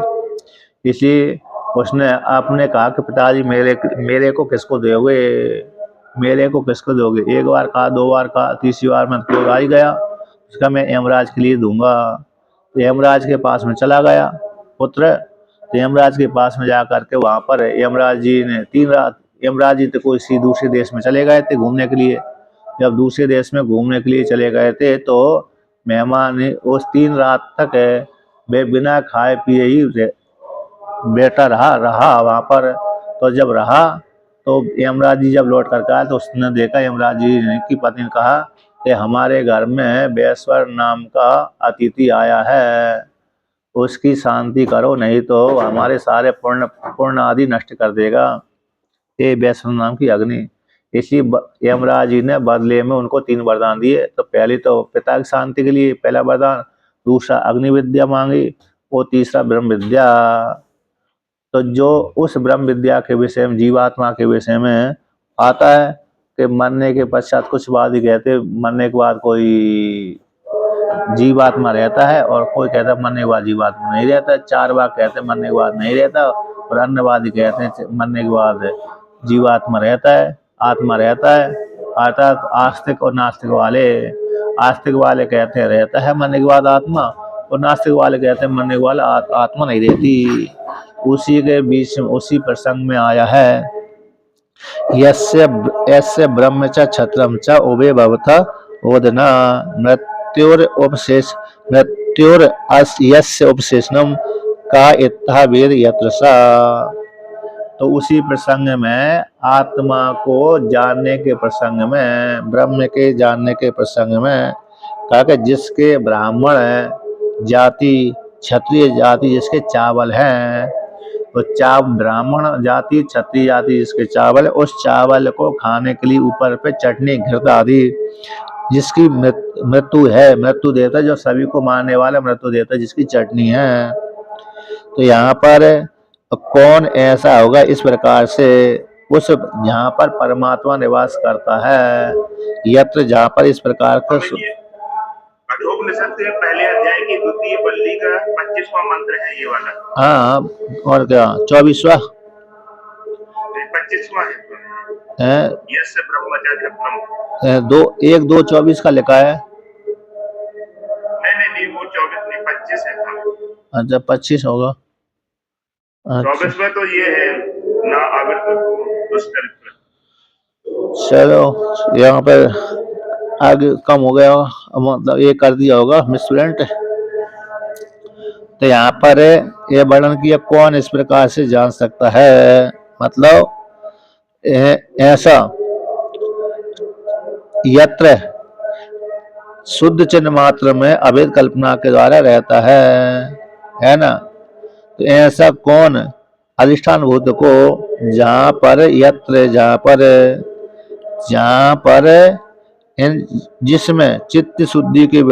इसलिए उसने आपने कहा कि पिताजी मेरे को किसको दोगे, मेरे को किसको दोगे। एक बार कहा, दो बार कहा, तीसरी बार में क्रोध आ ही गया। उसका मैं यमराज के लिए दूंगा। तो यमराज के पास में चला गया पुत्र। तो यमराज के पास में जा करके वहां पर यमराज जी ने 3 रात, यमराज जी तो किसी दूसरे देश में चले गए थे घूमने के लिए। जब दूसरे देश में घूमने के लिए चले गए थे तो मेहमान उस 3 रात तक वे बिना खाए पिए ही बेटा रहा वहां पर। तो जब रहा तो यमराज जी जब लौट कर आए तो उसने देखा, यमराज जी ने की पत्नी ने कहा कि हमारे घर में बेस्वर नाम का अतिथि आया है, उसकी शांति करो, नहीं तो हमारे सारे पुण्य आदि नष्ट कर देगा ये बेस्वर नाम की अग्नि। इसलिए यमराज जी ने बदले में उनको 3 वरदान दिए। तो पहले तो पिता की शांति के लिए पहला वरदान, दूसरा अग्नि विद्या मांगी और तीसरा ब्रह्म विद्या। तो जो उस ब्रह्म विद्या के विषय में, जीवात्मा के विषय में आता है कि मरने के पश्चात, कुछ बाद ही कहते मरने के बाद कोई जीवात्मा रहता है और कोई कहता है मरने के बाद जीवात्मा नहीं रहता। 4 बार कहते हैं मरने के बाद नहीं रहता, और अन्यवादी कहते हैं मरने के बाद जीवात्मा रहता है, आत्मा रहता है। अर्थात आस्तिक और नास्तिक वाले, आस्तिक वाले कहते हैं रहता है मरने के बाद आत्मा, और नास्तिक वाले कहते हैं मरने के बाद आत्मा नहीं रहती। उसी के बीच में, उसी प्रसंग में आया है, यस्य ब्रह्म च क्षत्रम च उभे भवता ओदना मृत्युर यस्य उपशेषणम का इत्था वेद यत्र सा। तो उसी प्रसंग में, आत्मा को जानने के प्रसंग में, ब्रह्म के जानने के प्रसंग में कहा कि जिसके ब्राह्मण जाति, क्षत्रिय जाति जिसके चावल हैं, तो ब्राह्मण जाति, क्षत्रिय जाति जिसके चावल, उस चावल को खाने के लिए ऊपर पे चटनी, घृत आदि जिसकी मृत्यु है, मृत्यु देवता जो सभी को मारने वाला मृत्यु देवता जिसकी चटनी है। तो यहाँ पर कौन ऐसा होगा इस प्रकार से, उस जहाँ पर परमात्मा निवास करता है, यत्र जहाँ पर इस प्रकार का कठोपनिषद के पहले अध्याय की 2वीं बल्ली का 25वां मंत्र है ये वाला। हाँ, और क्या 24वां 25वां है, यस्य ब्रह्मचर्य ब्रह्म। 1-2-24 का लिखा है। नहीं वो 24 नहीं, 25 है। अच्छा 25 होगा। 24 में तो ये है ना आवृत दुष्चरित्र। चलो यहाँ पर आगे कम हो गया, मतलब ये कर दिया होगा मिसप्रिंट। तो यहाँ पर ये वर्णन किया कौन इस प्रकार से जान सकता है, मतलब ऐसा यत्र शुद्ध चिन्ह मात्र में अभेद कल्पना के द्वारा रहता है ना। तो ऐसा कौन अधिष्ठान भूत को, जहाँ पर यत्र, जहाँ पर जिसमें चित्त शुद्धि के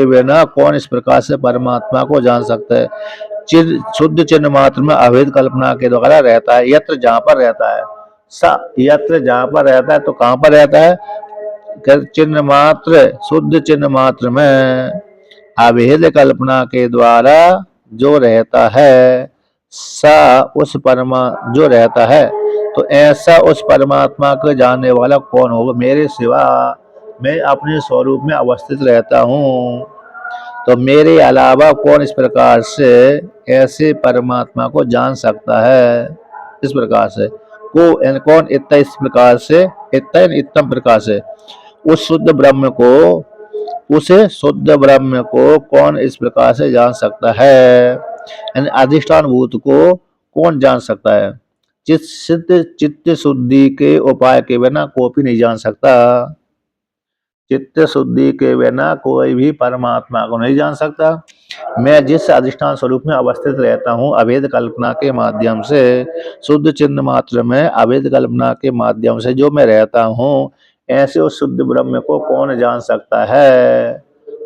बिना कौन इस प्रकार से परमात्मा को जान सकता है। शुद्ध चिन्ह मात्र में अभेद कल्पना के द्वारा रहता है, यत्र जहाँ पर रहता है, यत्र जहाँ पर रहता है, तो कहाँ पर रहता है, चिन्ह मात्र, शुद्ध चिन्ह मात्र में अभेद कल्पना के द्वारा जो रहता है, सा उस जो रहता है। तो ऐसा उस परमात्मा को जानने वाला कौन होगा, मेरे सिवा मैं अपने स्वरूप में अवस्थित रहता हूँ, तो मेरे अलावा कौन इस प्रकार से ऐसे परमात्मा को जान सकता है। इस प्रकार से कौन इतना इस प्रकार से, इतम प्रकार से उस शुद्ध ब्रह्म को, उसे शुद्ध ब्रह्म को कौन इस प्रकार से जान सकता है, यानी अधिष्ठान भूत को कौन जान सकता है। चित्त शुद्धि के उपाय के बिना कोई भी नहीं जान सकता। चित्त शुद्धि के बिना कोई भी परमात्मा को नहीं जान सकता। मैं जिस अधिष्ठान स्वरूप में अवस्थित रहता हूँ अभेद कल्पना के माध्यम से, शुद्ध चिन्ह मात्र में अभेद कल्पना के माध्यम से जो मैं रहता हूँ, ऐसे उस शुद्ध ब्रह्म को कौन जान सकता है,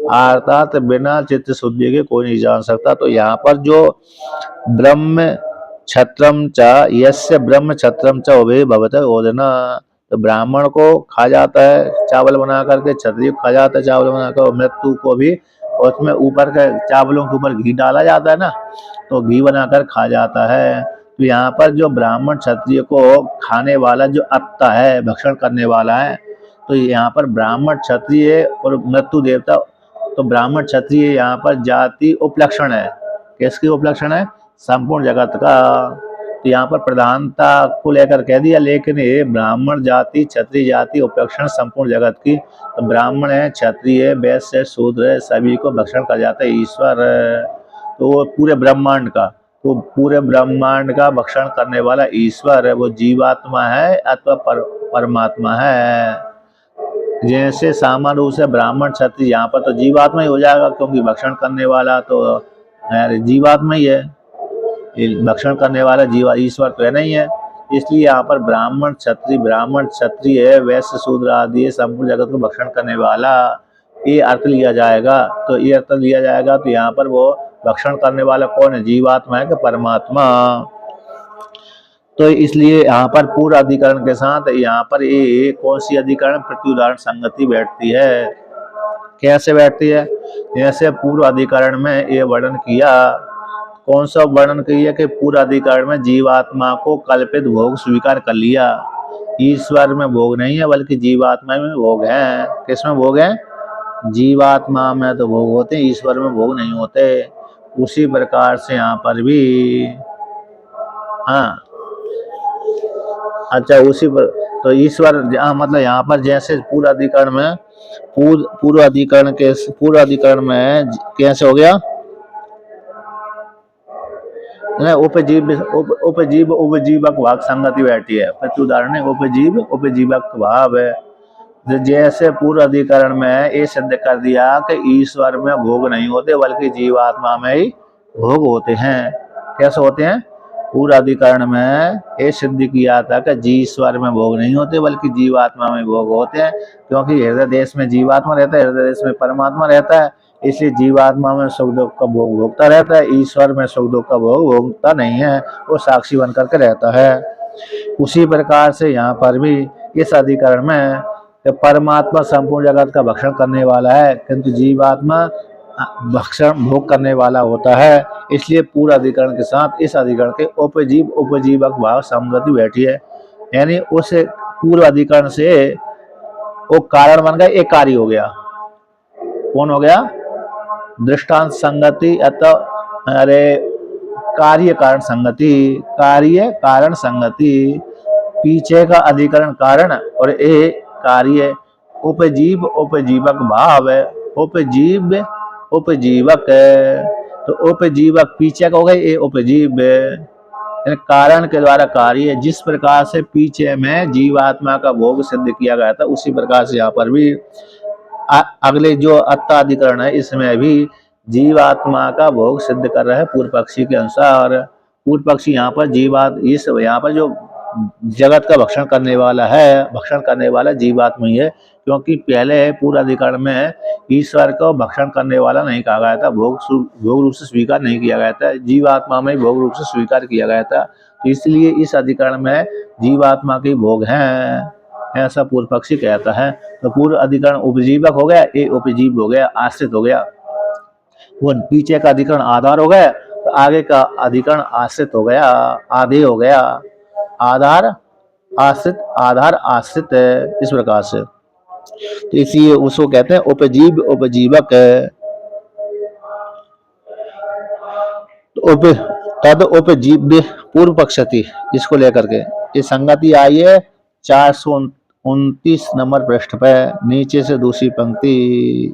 अर्थात बिना चित्त शुद्धि के कोई नहीं जान सकता। तो यहाँ पर जो ब्रह्म क्षत्रम च यस्य ब्रह्म क्षत्रम च उभय भवतः ओदना, तो ब्राह्मण को खा जाता है चावल बना करके, क्षत्रिय को खा जाता है चावल बनाकर, और मृत्यु को भी उसमें ऊपर के चावलों के ऊपर घी डाला जाता है ना, तो घी बनाकर खा जाता है। तो यहाँ पर जो ब्राह्मण क्षत्रिय को खाने वाला जो अत्ता है, भक्षण करने वाला है, तो यहाँ पर ब्राह्मण क्षत्रिय और मृत्यु देवता, तो ब्राह्मण क्षत्रिय यहाँ पर जाति उपलक्षण है। किसकी उपलक्षण है? संपूर्ण जगत का। तो यहाँ पर प्रधानता को लेकर कह दिया, लेकिन ये ब्राह्मण जाति क्षत्रिय जाति उपलक्षण संपूर्ण जगत की। तो ब्राह्मण है, क्षत्रिय है, वैश्य है, शूद्र है, सभी को भक्षण कर जाता है ईश्वर है। तो वो पूरे ब्रह्मांड का, तो पूरे ब्रह्मांड का भक्षण करने वाला ईश्वर है। वो जीवात्मा है अथवा परमात्मा है। जैसे सामान्य रूप से ब्राह्मण क्षत्रिय, यहाँ पर तो जीवात्मा ही हो जाएगा, क्योंकि भक्षण करने वाला तो जीवात्मा ही है, भक्षण करने वाला जीवा ईश्वर तो है नहीं है। इसलिए यहाँ पर ब्राह्मण क्षत्रिय है, वैश्य शूद्र आदि संपूर्ण जगत को भक्षण करने वाला, ये अर्थ लिया जाएगा। तो ये अर्थ लिया जाएगा, तो यहाँ पर वो भक्षण करने वाला कौन है? जीवात्मा है कि परमात्मा? तो इसलिए यहाँ पर पूर्व अधिकरण के साथ यहाँ पर ये कौन सी अधिकरण? प्रत्युदाहरण संगति बैठती है। कैसे बैठती है? जैसे पूर्व अधिकरण में ये वर्णन किया, कौन सा वर्णन किया कि पूर्व अधिकरण में जीवात्मा को कल्पित भोग स्वीकार कर लिया। ईश्वर में भोग नहीं है, बल्कि जीवात्मा में भोग है। किसमें भोग है? जीवात्मा में तो भोग होते हैं, ईश्वर में भोग नहीं होते। उसी प्रकार से यहाँ पर भी, हाँ अच्छा, उसी पर तो ईश्वर मतलब यहाँ पर जैसे पूर्व अधिकरण में पूर्व अधिकरण में कैसे हो गया? उपजीव उपजीवक भाग संगति बैठी है। प्रत्युदाहरण है उपजीव उपजीवक भाव है। जैसे पूर्व अधिकरण में ये सिद्ध कर दिया कि ईश्वर में भोग नहीं होते, बल्कि जीवात्मा में ही भोग होते हैं। कैसे होते हैं? पूर्व अधिकरण में ये सिद्ध किया था कि ईश्वर में भोग नहीं होते, बल्कि जीवात्मा में भोग होते हैं, क्योंकि हृदय देश में जीवात्मा रहता है, हृदय देश में परमात्मा रहता है। इसलिए जीवात्मा में सुख दुख का भोग भोगता रहता है, ईश्वर में सुख दुख का भोग भोगता नहीं है, वो साक्षी बन करके रहता है। उसी प्रकार से यहाँ पर भी इस अधिकरण में परमात्मा संपूर्ण जगत का भक्षण करने वाला है, किंतु जीवात्मा भक्षण भोग करने वाला होता है। इसलिए पूर्व अधिकरण के साथ इस अधिकरण के उपजीव उपजीवक भाव संगति बैठी है। यानी उस पूर्व अधिकरण से वो कारण बन गया, एक कार्य हो गया। कौन हो गया? दृष्टांत संगति अथवा कार्य कारण संगति, कार्य कारण संगति। पीछे का अधिकरण कारण और ए कार्य, उपजीव उपजीवक भाव है, उपजीव उपजीवक है। तो उपजीवक पीछे का हो गया, ये उपजीव कारण के द्वारा कार्य। जिस प्रकार से पीछे में जीवात्मा का भोग सिद्ध किया गया था, उसी प्रकार से यहाँ पर भी अगले जो अत्ताधिकरण है, इसमें भी जीवात्मा का भोग सिद्ध कर रहा है पूर्व पक्षी के अनुसार। पूर्व पक्षी यहाँ पर यहाँ पर जो जगत का भक्षण करने वाला है, भक्षण करने वाला जीवात्मा ही है, क्योंकि पहले पूर्व अधिकरण में ईश्वर को भक्षण करने वाला नहीं कहा गया था, भोग रूप से स्वीकार नहीं किया गया था, जीवात्मा में भोग रूप से स्वीकार किया गया था। तो इसलिए इस अधिकरण में जीवात्मा के भोग हैं, ऐसा पूर्व पक्षी कहता है। तो पूर्व अधिकरण उपजीवक हो गया, ये उपजीव हो गया, आश्रित हो गया। वो पीछे का अधिकरण आधार हो गया, तो आगे का अधिकरण आश्रित हो गया, आधे हो गया। आधार आश्रित है, इस प्रकार से। तो इसलिए उसको कहते हैं उपजीव उपजीवक। तद उपजीव पूर्व पक्षति, इसको लेकर के ये संगति आई है 429 नंबर पृष्ठ पे, नीचे से दूसरी पंक्ति।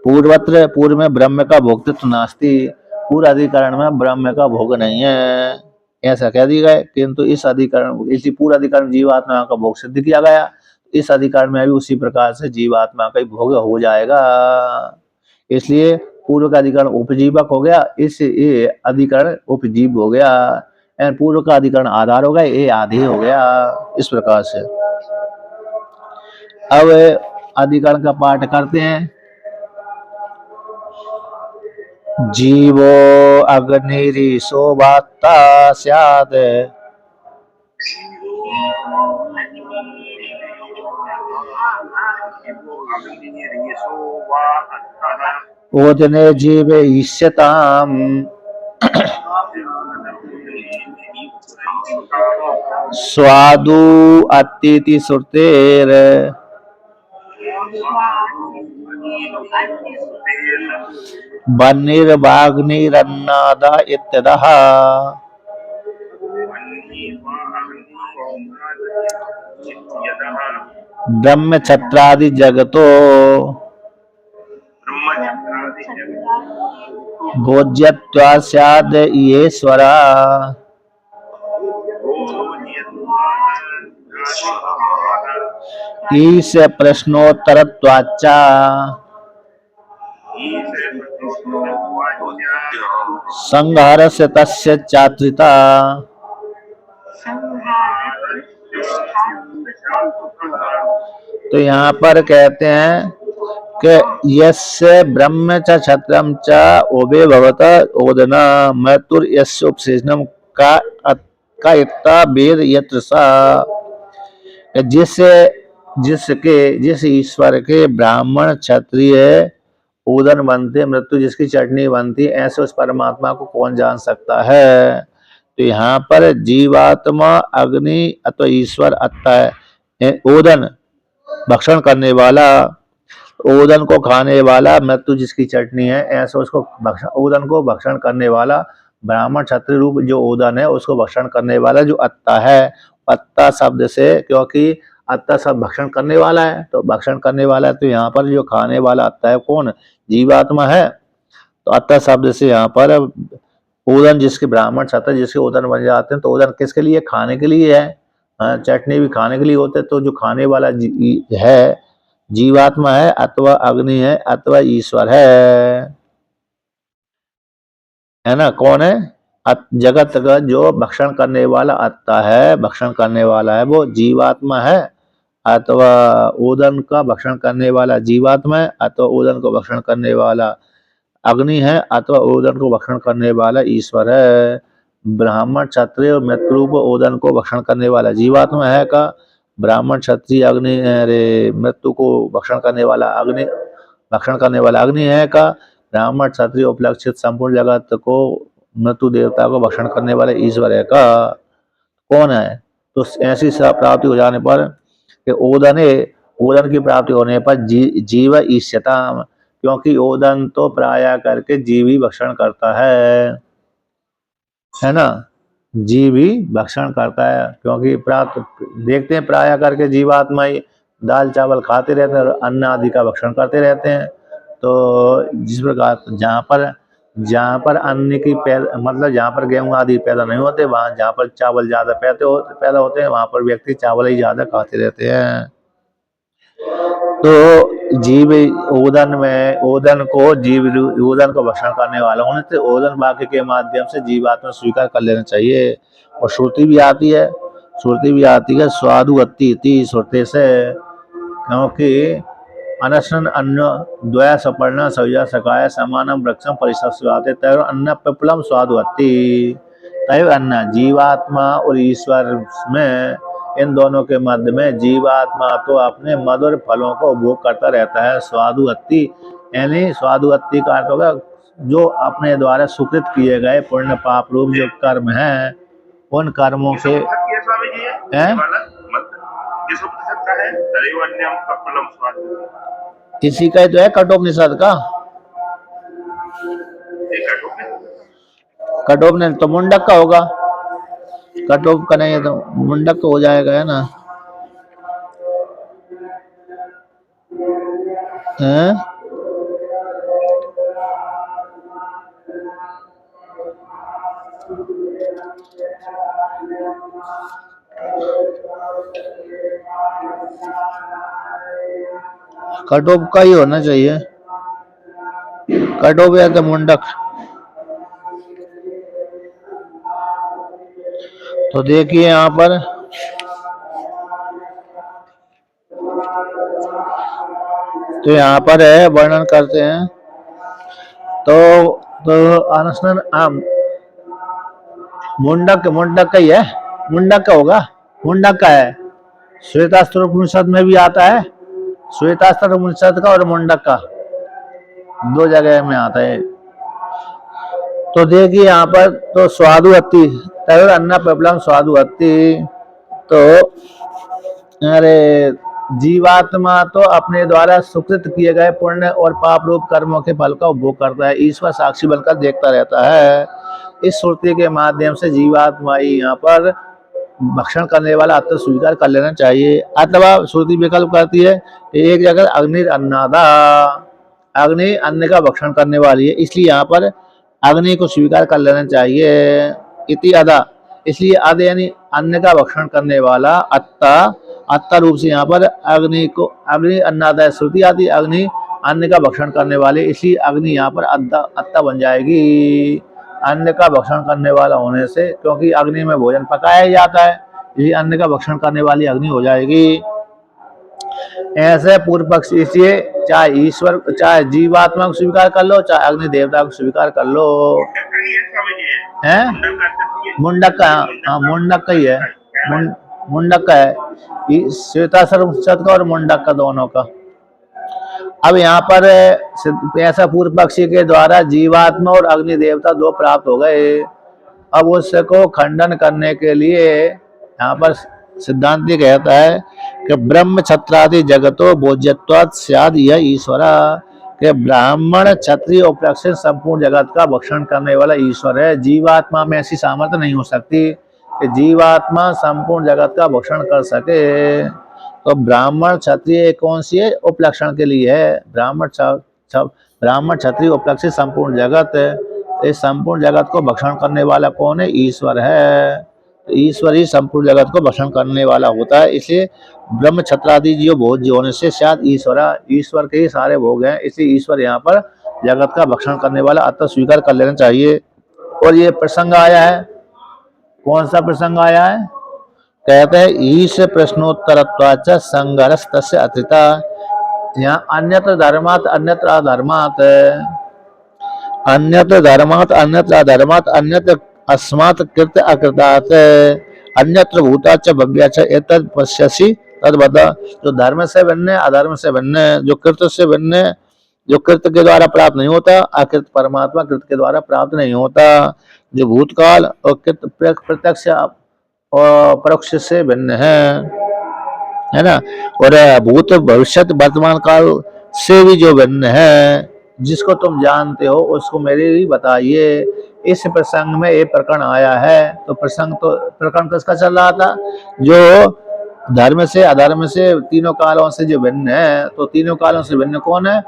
पूर्वत्र पूर्व में ब्रह्म का भोक्तृत्व नास्ति, पूर्व अधिकरण में ब्रह्म का भोग नहीं है, ऐसा कह दिया गया। किंतु इस अधिकरण, इसी पूर्व अधिकरण जीवात्मा का भोग सिद्ध किया गया, इस अधिकरण में भी उसी प्रकार से जीवात्मा का भोग हो जाएगा। इसलिए पूर्व का अधिकरण उपजीवक हो गया, इस ये अधिकरण उपजीव हो गया। पूर्व का अधिकरण आधार हो गया, ये आधे हो गया, इस प्रकार से। अब अधिकरण का पाठ करते हैं। जीवो अग्निरिशोभात्ता स्यात् ओदने जीवे ईष्यताम् स्वादु अत्तीति श्रुतेर् बन्निर्वाग्निरन्नाद इत्यतः ब्रह्मछत्रादि जगतो भोज्यत्वात् स्याद् ईश्वरा ईश प्रश्नोत्तरत्वाच्च संहारस्य तस्य चात्रिता। तो यहाँ पर कहते हैं कि यस्य ब्रह्म च क्षत्रम च ओबे भवत ओदना मैतुर यस्य उपसेचनम का इत्ता वेद यत्र सा। जिस ईश्वर के ब्राह्मण क्षत्रिय ओदन बनते मृत्यु जिसकी चटनी बनती ऐसे उस परमात्मा को कौन जान सकता है। तो यहाँ पर जीवात्मा अग्नि अथवा ईश्वर अत्ता है। ओदन भक्षण करने वाला, ओदन को खाने वाला, मृत्यु जिसकी चटनी है ऐसा उसको ओदन को भक्षण करने वाला ब्राह्मण क्षत्रिय रूप जो ओदन है उसको भक्षण करने वाला जो अत्ता है। अत्ता शब्द से, क्योंकि अत्ता सब भक्षण करने वाला है तो भक्षण करने वाला है, तो यहाँ पर जो खाने वाला अत्ता है कौन, जीवात्मा है। तो अत्ता शब्द से यहाँ पर ओदन जिसके ब्राह्मण क्षत्रिय जिसके ओदन बन जाते हैं, तो ओदन किसके लिए, खाने के लिए है। चटनी भी खाने के लिए होते हैं। तो जो खाने वाला है जीवात्मा है अथवा अग्नि है अथवा ईश्वर है ना। कौन है, जगत का जो भक्षण करने वाला अत्ता है, भक्षण करने वाला है वो जीवात्मा है अथवा ओदन का भक्षण करने वाला जीवात्मा है अथवा ओदन को भक्षण करने वाला अग्नि है अथवा ओदन को भक्षण करने वाला ईश्वर है। ब्राह्मण क्षत्रिय और मृत्यु ओदन को भक्षण करने वाला जीवात्मा है का, ब्राह्मण क्षत्रिय अग्नि मृत्यु को भक्षण करने वाला अग्नि है का, ब्राह्मण क्षत्रिय उपलक्षित संपूर्ण जगत को मृत्यु देवता को भक्षण करने वाले ईश्वर है का कौन है। तो ऐसी प्राप्ति हो जाने पर ओदन की प्राप्ति होने पर जीव ईश्यता, क्योंकि ओदन तो प्राय करके जीव ही भक्षण करता है ना। जीव ही भक्षण करता है, क्योंकि प्राप्त देखते हैं प्राय करके जीवात्मा ही दाल चावल खाते रहते हैं और अन्न आदि का भक्षण करते रहते हैं। तो जिस प्रकार जहाँ पर अन्न की मतलब जहाँ पर गेहूं आदि पैदा नहीं होते, वहाँ जहाँ पर चावल ज्यादा पैदा होते हैं वहाँ पर व्यक्ति चावल ही ज्यादा खाते रहते हैं। तो जीव ओदन को भक्षण करने वाला होने से ओदन वाक्य के माध्यम से जीवात्मा स्वीकार कर लेना चाहिए। और श्रुति भी आती है स्वादु अत्ति इति श्रुति से, क्योंकि अनशन अन्न द्वया सपर्णा सविजा सकाय समानम वृक्षम परिशस्वाते तैव अन्न पिपलम स्वादु अत्ति। तैव अन्न जीवात्मा और ईश्वर में, इन दोनों के मध्य में जीवात्मा तो अपने मधुर फलों को भोग करता रहता है। स्वादु अत्ति यानी स्वादु अत्ति का अर्थ होगा जो अपने द्वारा सुकृत किए गए पुण्य पाप रूप जो कर्म है उन कर्मों के इसी का तो है कठोपनिषद का। कठोपनिषद तो मुंडक का होगा, कठोप का नहीं है तो मुंडक तो हो जाएगा, है ना। कठोप का ही होना चाहिए, कठोप या तो मुंडक। तो देखिए यहाँ पर है वर्णन करते हैं। तो तो अनुष्ठान आम मुंडक का ही है, मुंडक का होगा, मुंडक का है। श्वेतास्त्र उपनिषद में भी आता है, श्वेतास्त्र उपनिषद का और मुंडक का दो जगह में आता है। तो देखिए यहाँ पर तो स्वादु अति तय अन्ना प्रबलम स्वादु अति। तो अरे जीवात्मा तो अपने द्वारा सुकृत किए गए पुण्य और पाप रूप कर्मों के फल का उपभोग करता है, ईश्वर साक्षी बनकर देखता रहता है। इस श्रुति के माध्यम से जीवात्मा ही यहाँ पर भक्षण करने वाला आत्म स्वीकार कर लेना चाहिए। अथवा श्रुति विकल्प करती है कि एक जगह अग्नि अन्नादा, अग्नि अन्न का भक्षण करने वाली है, इसलिए यहाँ पर अग्नि को स्वीकार कर लेना चाहिए। इति अदा, इसलिए अद यानी अन्न का भक्षण करने वाला, अत्ता अत्ता रूप से यहाँ पर अग्नि को, अग्नि अन्नादा श्रुति आदि अग्नि अन्न का भक्षण करने वाले, इसलिए अग्नि यहाँ पर अत्ता बन जाएगी अन्न का भक्षण करने वाला होने से, क्योंकि अग्नि में भोजन पकाया जाता है, इसलिए अन्न का भक्षण करने वाली अग्नि हो जाएगी। ऐसे पूर्व पक्ष, इसलिए चाहे ईश्वर चाहे जीवात्मा को स्वीकार कर लो, चाहे अग्नि देवता को स्वीकार कर लो। है मुंडक का, हाँ मुंडक का ही है, मुंडक का है, श्वेतास्त्र उपनिषद का और मुंडक का, दोनों का। अब यहाँ पर ऐसा पूर्व पक्षी के द्वारा जीवात्मा और अग्नि देवता दो प्राप्त हो गए। अब उसको खंडन करने के लिए यहाँ पर सिद्धांति कहता है कि ब्रह्म छत्रादि जगतो भोज्यत्वात् स्याद् यह ईश्वरा, कि ब्राह्मण क्षत्रिय उपलक्षित संपूर्ण जगत का भक्षण करने वाला ईश्वर है। जीवात्मा में ऐसी सामर्थ्य नहीं हो सकती कि जीवात्मा संपूर्ण जगत का भक्षण कर सके। तो ब्राह्मण क्षत्रिय कौन सी है? उपलक्षण के लिए है। ब्राह्मण क्षत्रिय उपलक्षित संपूर्ण जगत, इस संपूर्ण जगत को भक्षण करने वाला कौन है? ईश्वर है। ईश्वर ही संपूर्ण जगत को भक्षण करने वाला होता है, इसलिए ब्रह्म छत्रादि जो भोज्य होने से शायद ईश्वर के ही सारे भोग हैं, इसलिए ईश्वर यहाँ पर जगत का भक्षण करने वाला अतः स्वीकार कर लेना चाहिए। और ये प्रसंग आया है, कौन सा प्रसंग आया है? कहते हैं ईश प्रश्नोत्तरत्वाच संघर्ष तस्य अतिता, यहाँ अन्यत्र धर्मात् अन्यत्र अधर्मात्, अन्यत्र धर्मात् अन्यत्र अधर्मात्, अन्यत्र अस्मात् कृत्य अकृतात्, अन्यत्र भूताच भव्याच एतद् पश्यसि तद् बता। जो धर्म से भिन्न है, अधर्म से भिन्न है, जो कृत्य से भिन्न है, जो कृत्य के द्वारा प्राप्त नहीं होता, अकृत परमात्मा कृत्य के द्वारा प्राप्त नहीं होता। जो भूतकाल और कृत्य प्रत्यक्ष और परोक्ष से भिन्न है ना। और भूत भविष्यत वर्तमान काल से भी जो भिन्न है, जिसको तुम जानते हो उसको मेरे ही बताइए। इस प्रसंग में ये प्रकरण आया है, तो प्रकरण किसका चल रहा था? जो धर्म से अधर्म से तीनों कालों से जो भिन्न है, तो तीनों कालों से भिन्न कौन है?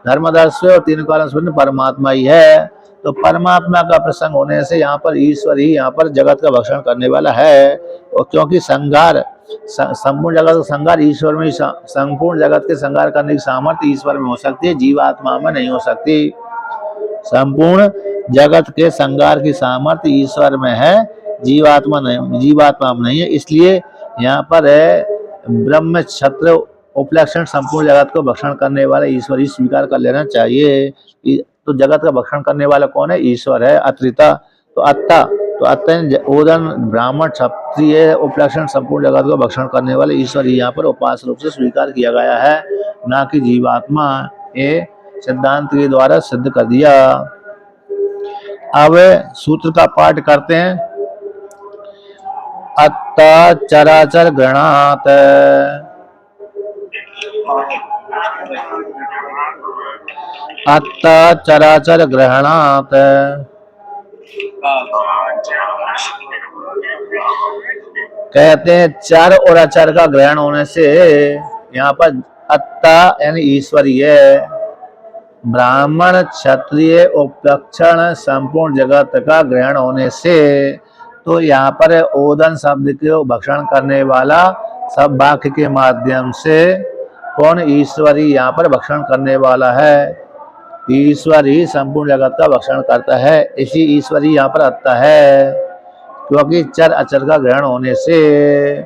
धर्मदर्श से, और तीनों कालों से भिन्न परमात्मा ही है। तो परमात्मा का प्रसंग होने से यहाँ पर ईश्वर ही यहाँ पर जगत का भक्षण करने वाला है। और क्योंकि संहार, संपूर्ण जगत का संहार ईश्वर में, संपूर्ण जगत के संहार करने की सामर्थ्य ईश्वर में हो सकती है, जीवात्मा में नहीं हो सकती। संपूर्ण जगत के संहार की सामर्थ्य ईश्वर में है, जीवात्मा में नहीं है। इसलिए यहाँ पर है ब्रह्म क्षत्र उपलक्षण संपूर्ण जगत को भक्षण करने वाला ईश्वर ही स्वीकार कर लेना चाहिए। तो जगत का भक्षण करने वाला कौन है? ईश्वर है। अत्रिता तो अत्ता, तो अत्ता ओदन ब्राह्मण क्षत्रिय उपलक्षण संपूर्ण जगत को भक्षण करने वाले ईश्वर ही यहाँ पर उपास्य रूप से स्वीकार किया गया है, ना कि जीवात्मा। ये सिद्धांत के द्वारा सिद्ध कर दिया। अब सूत्र का पाठ करते हैं। अत्ता चराचर गृणात, अत्ता चराचर ग्रहणात, कहते हैं चर और अचर का ग्रहण होने से यहाँ पर अत्ता यानी ईश्वर ही है। ब्राह्मण क्षत्रिय उपलक्षण संपूर्ण जगत का ग्रहण होने से, तो यहाँ पर ओदन शब्द को भक्षण करने वाला सब वाक्य के माध्यम से कौन? ईश्वर ही यहाँ पर भक्षण करने वाला है। ईश्वर ही संपूर्ण जगत का भक्षण करता है, इसी ईश्वर ही यहाँ पर आता है, क्योंकि चर अचर का ग्रहण होने से।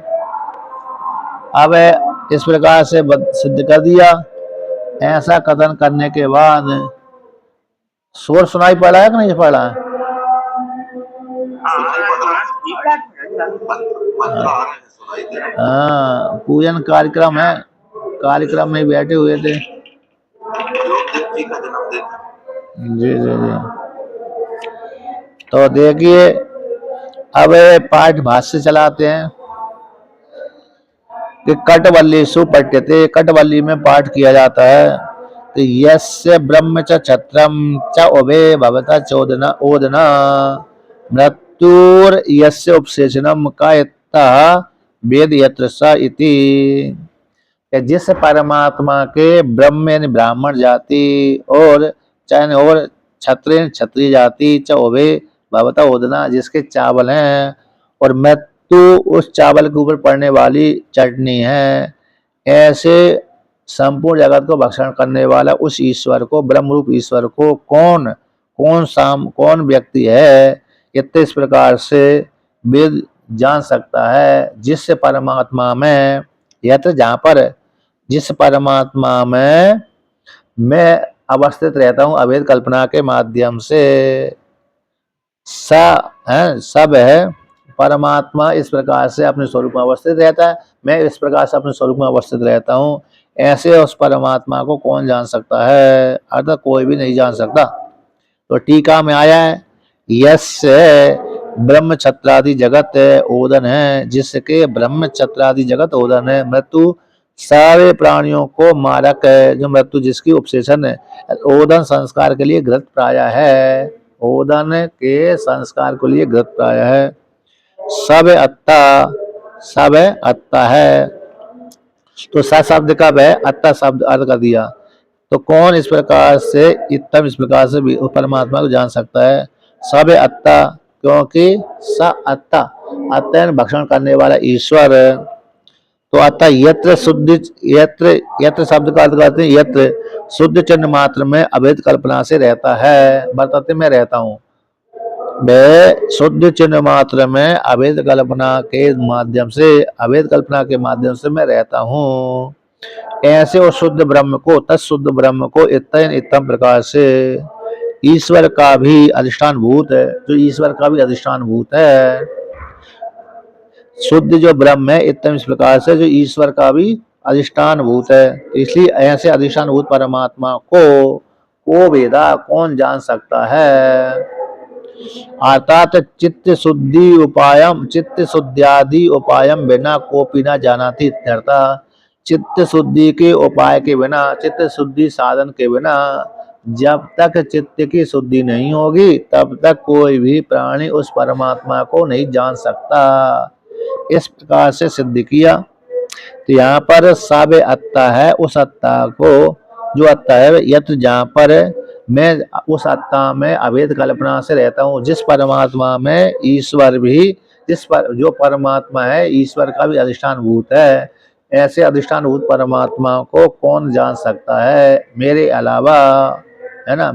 अब इस प्रकार से सिद्ध कर दिया। ऐसा कथन करने के बाद शोर सुनाई पड़ा है कि नहीं पड़ा है? सुनाई पड़ रहा है, मंत्र आ रहे हैं, सुनाई दे रहे हैं। हाँ, पूजन कार्यक्रम है, कार्यक्रम में बैठे हुए थे। जी का जन्मदिन है। जी जी जी। तो देखिए, अब पाठ भाष्य चलाते हैं कि कटवल्ली सुपठ्यते, कटवल्ली में पाठ किया जाता है। तो यस्य ब्रह्म च छत्रम च उभे भवता चोदना ओदना मृत्युर यस्य उपसेचनम का इत्ता वेद यत्र स इति। कि जिस परमात्मा के ब्रह्म यानी ब्राह्मण जाति और चैन और क्षत्रिय क्षत्रिय जाति च उभे भवता ओदना जिसके चावल हैं, और मृत्यु उस चावल के ऊपर पड़ने वाली चटनी है, ऐसे संपूर्ण जगत को भक्षण करने वाला उस ईश्वर को, ब्रह्म रूप ईश्वर को कौन व्यक्ति है, इस प्रकार से वेद जान सकता है। जिस परमात्मा में यत्र जहाँ पर जिस परमात्मा में मैं अवस्थित रहता हूँ अभेद कल्पना के माध्यम से, स है सब है परमात्मा इस प्रकार से अपने स्वरूप में अवस्थित रहता है, मैं इस प्रकार से अपने स्वरूप में अवस्थित रहता हूँ। ऐसे उस परमात्मा को कौन जान सकता है, अर्थात कोई भी नहीं जान सकता। तो टीका में आया है यस्य ब्रह्म छत्रादि जगत ओदन है, जिसके ब्रह्म छत्रादि जगत ओदन है। मृत्यु सारे प्राणियों को मारक है, जो मृत्यु जिसकी उपसेचन है। ओदन संस्कार के लिए घृत प्राय है, ओदन के संस्कार के लिए घृत प्राय है। सब अत्ता है। तो स शब्द कब है, अत्ता शब्द अर्थ कर दिया। तो कौन इस प्रकार से इत्तम इस प्रकार से भी परमात्मा को जान सकता है। सब अत्ता, क्योंकि स अत्ता, अत्ता भक्षण करने वाला ईश्वर। तो अतः यत्र शुद्ध यत्र शब्द का अर्थ करते हैं यत्र शुद्ध चिन्ह मात्र में अभेद कल्पना से रहता है। बताते मैं रहता हूँ, मैं शुद्ध चिन्ह मात्र में अभेद कल्पना के माध्यम से, अभेद कल्पना के माध्यम से मैं रहता हूँ। ऐसे और शुद्ध ब्रह्म को, तत्शुद्ध ब्रह्म को इत्तम प्रकार से ईश्वर का भी अधिष्ठान भूत है, जो ईश्वर का भी अधिष्ठान भूत है। शुद्ध जो ब्रह्म है इत्तम इस प्रकार से जो ईश्वर का भी अधिष्ठान भूत है। इसलिए ऐसे अधिष्ठान भूत परमात्मा को वेदा कौन जान सकता है। अर्थात चित्त शुद्धि उपायम, चित्त शुद्ध्यादि उपायम बिना कोपी न जानाति। चित्त शुद्धि के उपाय के बिना, चित्त शुद्धि साधन के बिना जब तक चित्त की शुद्धि नहीं होगी तब तक कोई भी प्राणी उस परमात्मा को नहीं जान सकता। इस प्रकार से सिद्ध किया। तो यहाँ पर साबे अत्ता है, उस अत्ता को, जो अत्ता है यत्र जहाँ पर मैं उस अत्ता में अभेद कल्पना से रहता हूँ, जिस परमात्मा में ईश्वर भी, जिस पर जो परमात्मा है ईश्वर का भी अधिष्ठान भूत है, ऐसे अधिष्ठान भूत परमात्मा को कौन जान सकता है मेरे अलावा, है ना।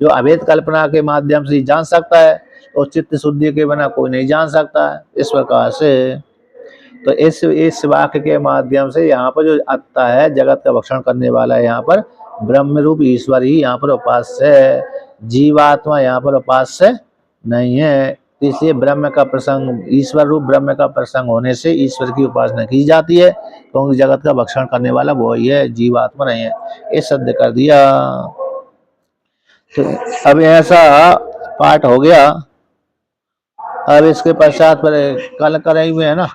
जो अभेद कल्पना के माध्यम से जान सकता है, तो चित्त शुद्धि के बिना कोई नहीं जान सकता है। इस प्रकार से तो इस वाक्य के माध्यम से यहाँ पर जो अत्ता है, जगत का भक्षण करने वाला है, यहाँ पर ब्रह्म रूप ईश्वर ही यहाँ पर उपास्य है, जीवात्मा यहाँ पर उपास्य नहीं है। इसलिए ब्रह्म का प्रसंग, ईश्वर रूप ब्रह्म का प्रसंग होने से ईश्वर की उपासना की जाती है, क्योंकि जगत का भक्षण करने वाला वो ही है, जीवात्मा नहीं है। ये सिद्ध कर दिया। तो अब ऐसा पाठ हो गया। अब इसके पश्चात पर कल करे हुए है ना,